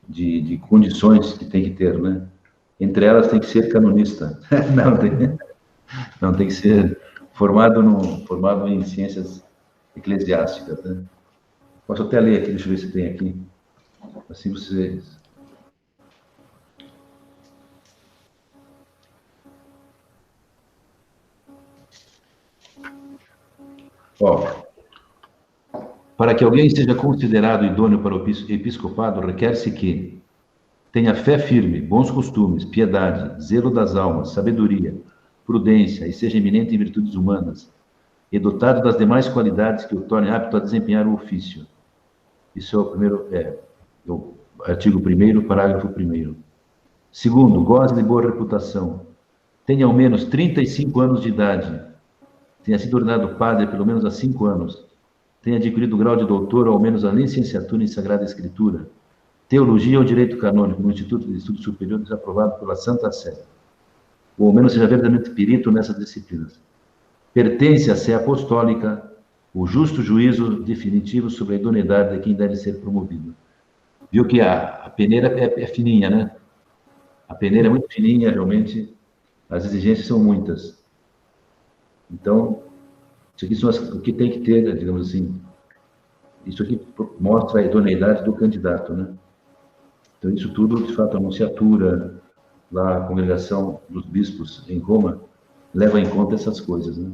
de condições que tem que ter, né? Entre elas tem que ser canonista. Não, tem que ser formado em ciências eclesiásticas, né? Posso até ler aqui, deixa eu ver se tem aqui. Assim vocês... Ó, para que alguém seja considerado idôneo para o episcopado, requer-se que tenha fé firme, bons costumes, piedade, zelo das almas, sabedoria, prudência e seja eminente em virtudes humanas, e dotado das demais qualidades que o tornem apto a desempenhar o ofício. Isso é o primeiro, o artigo 1º, parágrafo 1º. Segundo, goze de boa reputação. Tenha ao menos 35 anos de idade. Tenha sido ordenado padre pelo menos há 5 anos. Tenha adquirido o grau de doutor ou ao menos a licenciatura em Sagrada Escritura. Teologia ou Direito Canônico no Instituto de Estudos Superiores aprovado pela Santa Sé. Ou ao menos seja verdadeiramente perito nessas disciplinas. Pertence à Sé Apostólica o justo juízo definitivo sobre a idoneidade de quem deve ser promovido. Viu que a peneira é fininha, né? A peneira é muito fininha, realmente, as exigências são muitas. Então, isso aqui são o que tem que ter, digamos assim, isso aqui mostra a idoneidade do candidato, né? Então, isso tudo, de fato, a anunciatura, lá a congregação dos bispos em Roma, leva em conta essas coisas, né?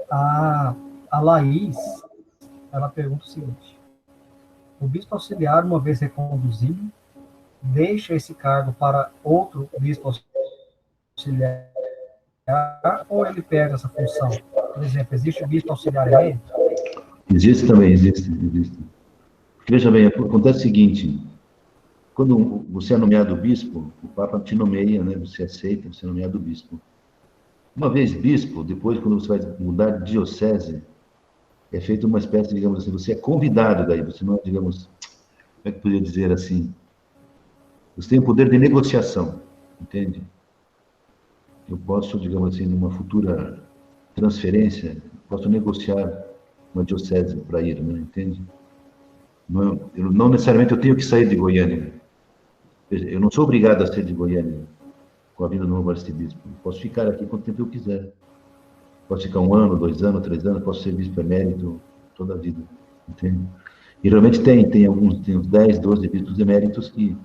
A Laís, ela pergunta o seguinte: o bispo auxiliar, uma vez reconduzido, deixa esse cargo para outro bispo auxiliar ou ele pega essa função? Por exemplo, existe o bispo auxiliar emérito? Existe também, existe. Veja bem, acontece o seguinte: quando você é nomeado bispo, o Papa te nomeia, né? Você aceita ser nomeado bispo. Uma vez bispo, depois, quando você vai mudar de diocese, é feita uma espécie, digamos assim, você é convidado daí, você não é, digamos, como é que eu poderia dizer assim? Você tem o poder de negociação, entende? Eu posso, digamos assim, numa futura transferência, posso negociar uma diocese para ir, né? Entende? Não necessariamente eu tenho que sair de Goiânia. Eu não sou obrigado a ser de Goiânia com a vida do novo arcebispo. Eu posso ficar aqui quanto tempo eu quiser. Posso ficar 1 ano, 2 anos, 3 anos, posso ser bispo emérito toda a vida, entende? E realmente tem uns 10, 12 bispos eméritos que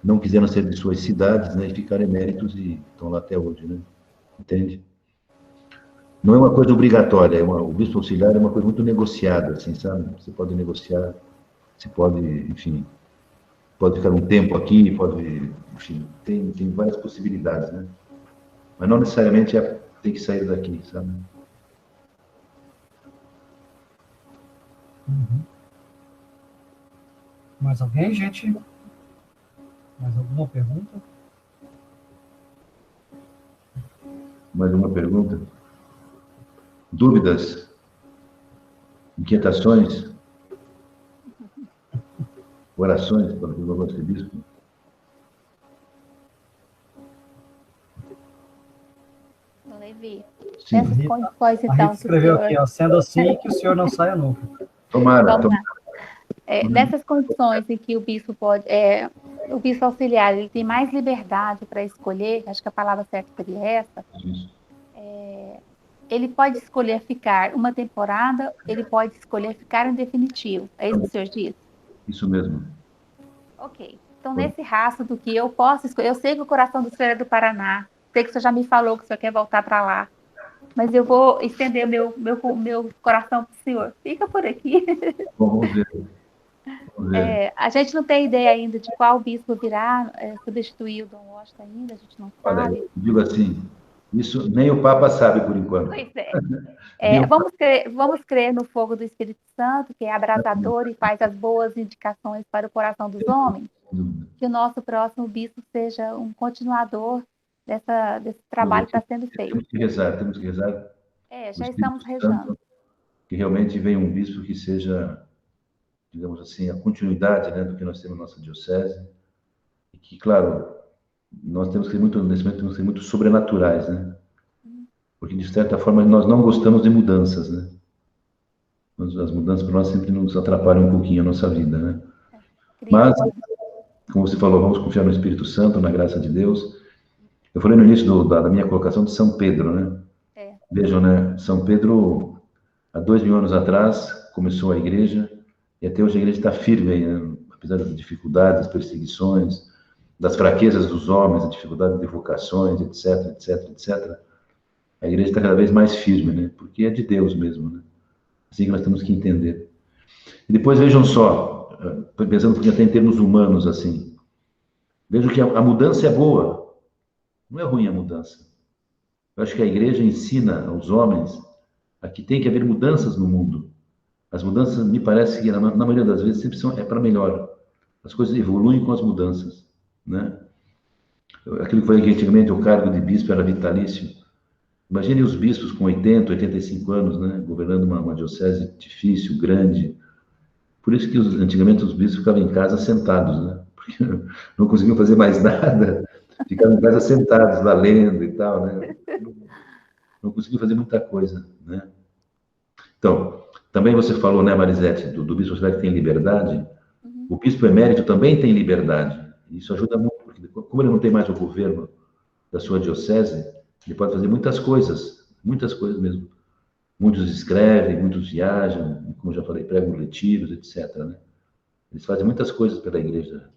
não quiseram ser de suas cidades, né, e ficaram eméritos e estão lá até hoje, né? Entende? Não é uma coisa obrigatória, o bispo auxiliar é uma coisa muito negociada, assim, sabe? Você pode negociar, você pode, enfim, pode ficar um tempo aqui, pode, enfim, tem várias possibilidades, né? Mas não necessariamente tem que sair daqui, sabe? Uhum. Mais alguém, gente? Mais alguma pergunta? Mais uma pergunta? Dúvidas? Inquietações? Orações para o novo arcebispo? Levi. Sim. Essas condições, A então, Rita escreveu aqui, ó, sendo assim, que o senhor não saia nunca. Tomara. Nessas condições em que o bispo pode, o bispo auxiliar, ele tem mais liberdade para escolher, acho que a palavra certa seria essa, ele pode escolher ficar uma temporada, ele pode escolher ficar em definitivo. É isso que o senhor diz? Isso mesmo. Ok. Então, nesse rastro do que eu posso escolher, eu sei que o coração do senhor é do Paraná, sei que o senhor já me falou que o senhor quer voltar para lá, mas eu vou estender meu coração para o senhor. Fica por aqui. Vamos ver. A gente não tem ideia ainda de qual bispo virá substituir o Dom Washington ainda, a gente não sabe. Olha, eu digo assim, isso nem o Papa sabe por enquanto. Pois vamos crer no fogo do Espírito Santo, que é abrasador e faz as boas indicações para o coração dos homens. Que o nosso próximo bispo seja um continuador desse trabalho que está sendo feito. Temos que rezar. Já estamos rezando. Que realmente venha um bispo que seja, digamos assim, a continuidade, né, do que nós temos na nossa diocese. E que, claro, nós temos que ser muito, nesse momento, temos que ser muito sobrenaturais, né? Porque, de certa forma, nós não gostamos de mudanças, né? As mudanças, para nós, sempre nos atrapalham um pouquinho a nossa vida, né? Mas, como você falou, vamos confiar no Espírito Santo, na graça de Deus. Eu falei no início da minha colocação de São Pedro, né? Vejam, né? São Pedro Há 2000 anos atrás começou a igreja, e até hoje a igreja está firme, né? Apesar das dificuldades, das perseguições, das fraquezas dos homens, a dificuldade de vocações, etc, etc, etc. A igreja está cada vez mais firme, né? Porque é de Deus mesmo, né? Assim que nós temos que entender. E depois vejam só, pensando até em termos humanos, assim, vejam que a mudança é boa, não é ruim a mudança. Eu acho que a igreja ensina aos homens a que tem que haver mudanças no mundo. As mudanças, me parece que, na maioria das vezes, sempre é para melhor. As coisas evoluem com as mudanças, né? Aquilo que foi que antigamente o cargo de bispo era vitalício. Imagine os bispos com 80, 85 anos, né? Governando uma diocese difícil, grande. Por isso que antigamente os bispos ficavam em casa sentados, né? Porque não conseguiam fazer mais nada. Ficavam em casa sentados, lá lendo e tal, né? Não conseguiam fazer muita coisa, né? Então, também você falou, né, Marisete, do bispo auxiliar que tem liberdade. O bispo emérito também tem liberdade. Isso ajuda muito, porque como ele não tem mais o governo da sua diocese, ele pode fazer muitas coisas mesmo. Muitos escrevem, muitos viajam, como já falei, pregam retiros, etc, né? Eles fazem muitas coisas pela igreja.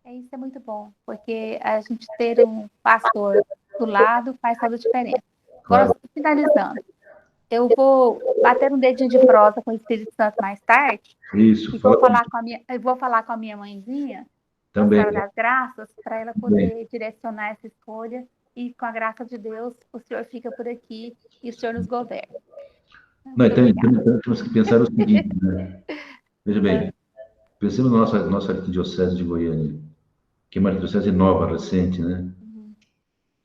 Isso é muito bom, porque a gente ter um pastor do lado faz toda a diferença. Agora, Claro. finalizando, eu vou bater um dedinho de prosa com o Espírito Santo mais tarde. Isso. E vou falar com a minha mãezinha, também. a Senhora das Graças, para ela poder direcionar essa escolha. E com a graça de Deus, o Senhor fica por aqui e o Senhor nos governa. Não, então temos que pensar o seguinte, né? Veja bem, pensemos na nossa arquidiocese de Goiânia, que é uma arquidiocese nova, recente, né?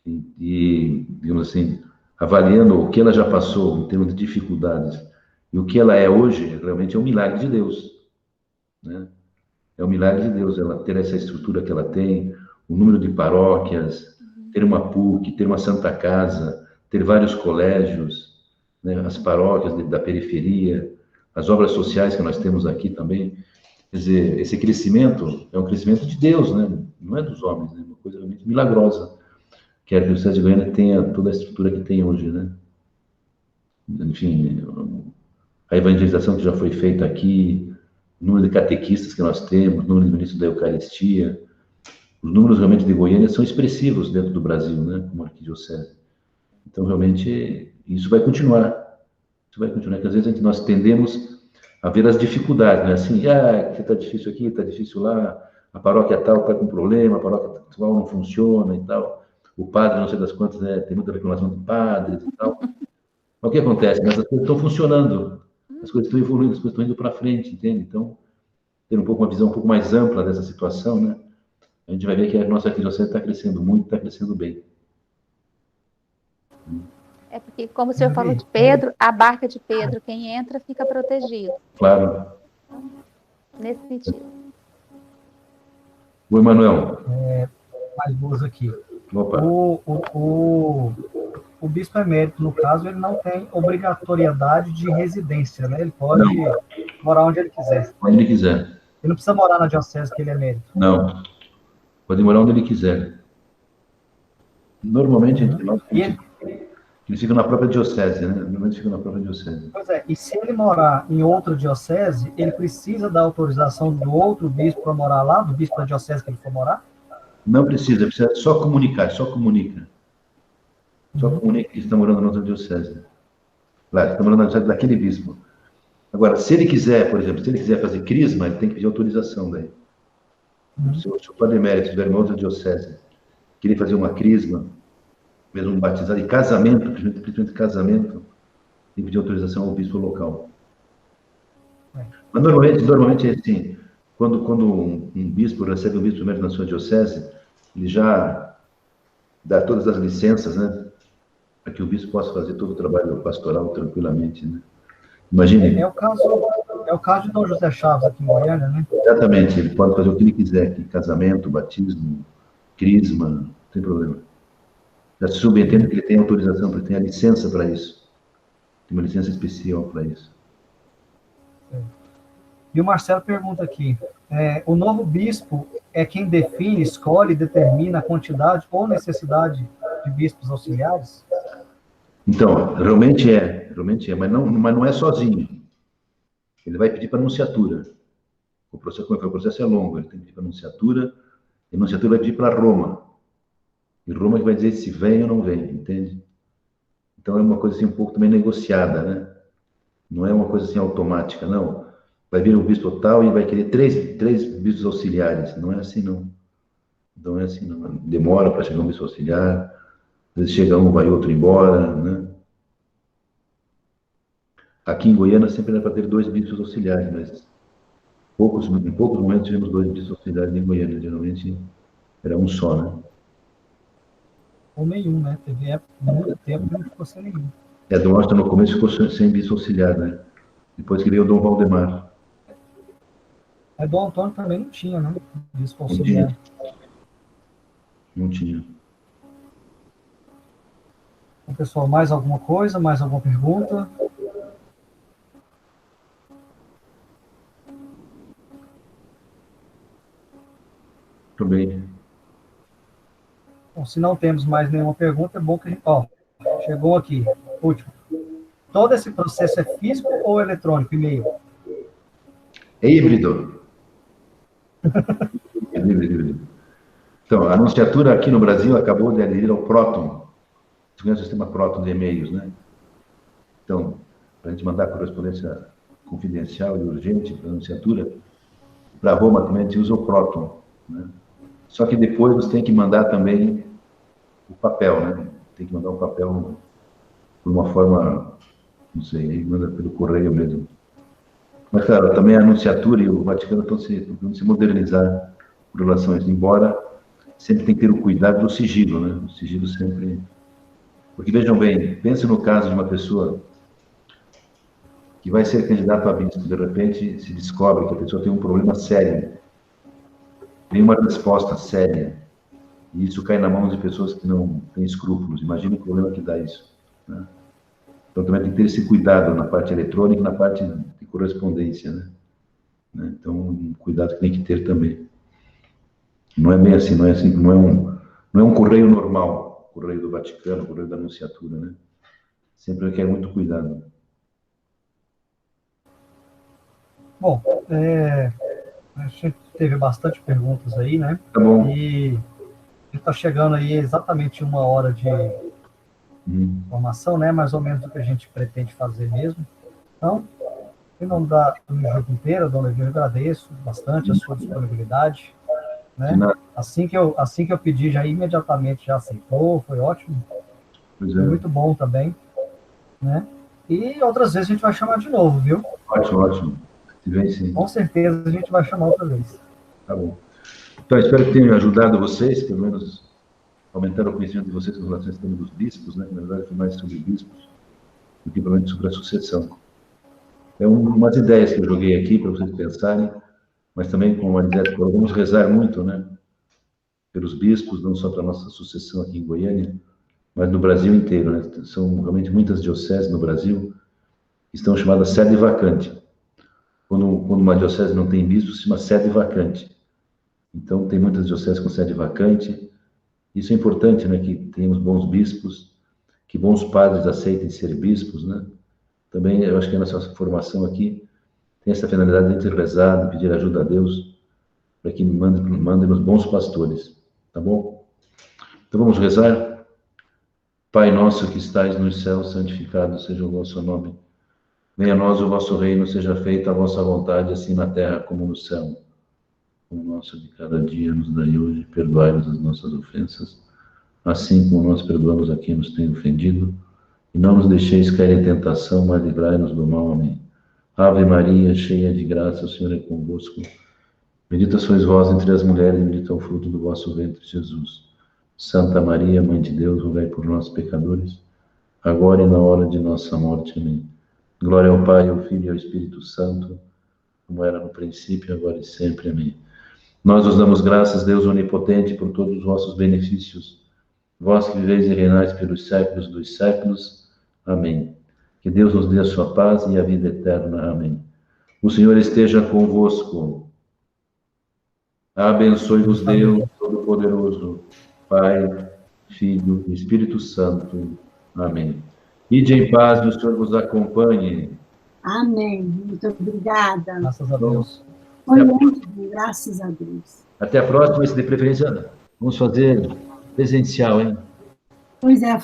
E, digamos assim, avaliando o que ela já passou em termos de dificuldades e o que ela é hoje, realmente é um milagre de Deus, né? É um milagre de Deus ela ter essa estrutura que ela tem, o número de paróquias, ter uma PUC, ter uma Santa Casa, ter vários colégios, né? As paróquias da periferia, as obras sociais que nós temos aqui também. Quer dizer, esse crescimento é um crescimento de Deus, né? Não é dos homens, né? Uma coisa realmente milagrosa, que a Arquidiocese de Goiânia tenha toda a estrutura que tem hoje, né? Enfim, a evangelização que já foi feita aqui, o número de catequistas que nós temos, o número de ministros da Eucaristia, os números realmente de Goiânia são expressivos dentro do Brasil, né? Como arquidiocese. Então, realmente, isso vai continuar. Isso vai continuar, porque às vezes nós tendemos a ver as dificuldades, né? Assim, que está difícil aqui, está difícil lá, a paróquia tal está com problema, a paróquia tal não funciona e tal. O padre, não sei das quantas, né? Tem muita reclamação de padres e tal. Mas o que acontece? Mas as coisas estão funcionando, as coisas estão evoluindo, as coisas estão indo para frente, entende? Então, ter uma visão um pouco mais ampla dessa situação, né? A gente vai ver que a nossa arquidiocese está crescendo muito, está crescendo bem. É porque, como o senhor falou de Pedro, a barca de Pedro, quem entra fica protegido. Claro. Nesse sentido. Oi, Manuel. Mais duas aqui. Opa. O bispo emérito, no caso, ele não tem obrigatoriedade de residência, né? Ele pode morar onde ele quiser. Onde ele quiser. Ele não precisa morar na diocese que ele é emérito. Não. Pode morar onde ele quiser. Normalmente, eles ficam na própria diocese, né? Normalmente ficam na própria diocese. Pois é, e se ele morar em outra diocese, ele precisa da autorização do outro bispo para morar lá, do bispo da diocese que ele for morar? Não precisa só comunicar, só comunica. Só comunica que está morando na outra diocese. Lá, está morando na diocese daquele bispo. Agora, se ele quiser, por exemplo, se ele quiser fazer crisma, ele tem que pedir autorização daí. Se o padre emérito estiver em outra diocese, querer fazer uma crisma, mesmo um batizado de casamento, principalmente casamento, tem que pedir autorização ao bispo local. Mas normalmente é assim, quando um bispo recebe um bispo emérito na sua diocese, ele já dá todas as licenças, né, para que o bispo possa fazer todo o trabalho pastoral tranquilamente, né? Imagine. É o caso de Dom José Chaves aqui em Goiânia, né? Exatamente, ele pode fazer o que ele quiser aqui, casamento, batismo, crisma, não tem problema. Já se subentende que ele tem autorização, ele tem a licença para isso. Tem uma licença especial para isso. E o Marcelo pergunta aqui, o novo bispo é quem define, escolhe e determina a quantidade ou necessidade de bispos auxiliares? Então, realmente é, mas não é sozinho. Ele vai pedir para anunciatura. O processo é longo, ele tem que pedir para anunciatura, e a anunciatura vai pedir para Roma. E Roma que vai dizer se vem ou não vem, entende? Então é uma coisa assim um pouco também negociada, né? Não é uma coisa assim automática, não. Vai vir um bispo tal e vai querer três bispos auxiliares. Não é assim, não. Não é assim, não. Demora para chegar um bispo auxiliar. Às vezes chega um, vai outro embora, né? Aqui em Goiânia sempre era para ter 2 bispos auxiliares, mas em poucos momentos tivemos 2 bispos auxiliares em Goiânia. Geralmente era um só, né? Ou nenhum, né? Teve época, muito tempo que não ficou sem nenhum. Dom Austin no começo ficou sem bispo auxiliar, né? Depois que veio o Dom Valdemar. Dom Antônio também não tinha, né? Bispo auxiliar. Não tinha. Então, pessoal, mais alguma coisa? Mais alguma pergunta? Muito bem. Bom, se não temos mais nenhuma pergunta, é bom que a gente... Ó, chegou aqui, último. Todo esse processo é físico ou eletrônico, e-mail? É híbrido. Híbrido. Então, a anunciatura aqui no Brasil acabou de aderir ao Proton. Você conhece o sistema Proton de e-mails, né? Então, para a gente mandar correspondência confidencial e urgente para a anunciatura, para Roma também a gente usa o Proton, né? Só que depois você tem que mandar também o papel, né? Tem que mandar o papel por uma forma, não sei, manda pelo correio mesmo. Mas, claro, também a anunciatura e o Vaticano estão tentando se modernizar com relação a isso, embora sempre tem que ter o cuidado do sigilo, né? O sigilo sempre... Porque, vejam bem, pense no caso de uma pessoa que vai ser candidato a bispo, de repente se descobre que a pessoa tem um problema sério, tem uma resposta séria, e isso cai na mão de pessoas que não têm escrúpulos. Imagine o problema que dá isso, né? Então também tem que ter esse cuidado na parte eletrônica e na parte de correspondência, né? Então, um cuidado que tem que ter também. Não é bem assim, não é um correio normal, correio do Vaticano, correio da anunciatura, né? Sempre requer muito cuidado. Bom, a gente teve bastante perguntas aí, né? Tá bom. E está chegando aí exatamente 1 hora de formação, né? Mais ou menos o que a gente pretende fazer mesmo. Então, em nome da jogo inteira, dona Levi, eu agradeço bastante a sua disponibilidade, né? Assim que eu pedi, já imediatamente já aceitou, foi ótimo. Pois é. Foi muito bom também, né? E outras vezes a gente vai chamar de novo, viu? Ótimo. Se vem, sim. Com certeza a gente vai chamar outra vez. Tá bom. Então, espero que tenha ajudado vocês, pelo menos aumentar o conhecimento de vocês com relação ao tema dos bispos, né? Na verdade, foi mais sobre bispos do que provavelmente sobre a sucessão. É umas ideias que eu joguei aqui para vocês pensarem, mas também, como a Marisete falou, vamos rezar muito, né? Pelos bispos, não só para a nossa sucessão aqui em Goiânia, mas no Brasil inteiro, né? São realmente muitas dioceses no Brasil que estão chamadas sede vacante. Quando uma diocese não tem bispo, se chama sede vacante. Então, tem muitas dioceses com sede vacante. Isso é importante, né? Que tenhamos bons bispos, que bons padres aceitem ser bispos, né? Também, eu acho que a nossa formação aqui tem essa finalidade de a gente rezar, de pedir ajuda a Deus, para que mande-nos bons pastores, tá bom? Então, vamos rezar. Pai nosso que estais nos céus, santificado seja o vosso nome. Venha a nós o vosso reino, seja feita a vossa vontade, assim na terra como no céu. O nosso de cada dia nos dai hoje, perdoai-nos as nossas ofensas, assim como nós perdoamos a quem nos tem ofendido, e não nos deixeis cair em tentação, mas livrai-nos do mal. Amém. Ave Maria, cheia de graça, o Senhor é convosco. Bendita sois vós entre as mulheres, e bendito é o fruto do vosso ventre, Jesus. Santa Maria, Mãe de Deus, rogai por nós, pecadores, agora e na hora de nossa morte. Amém. Glória ao Pai, ao Filho e ao Espírito Santo, como era no princípio, agora e sempre. Amém. Nós vos damos graças, Deus onipotente, por todos os vossos benefícios. Vós que viveis e reinais pelos séculos dos séculos. Amém. Que Deus nos dê a sua paz e a vida eterna. Amém. O Senhor esteja convosco. Abençoe-vos Deus Todo-Poderoso, Pai, Filho e Espírito Santo. Amém. Ide em paz e o Senhor vos acompanhe. Amém. Muito obrigada. Graças a Deus. Foi muito bom, graças a Deus. Até a próxima, se de preferência, vamos fazer presencial, hein? Pois é,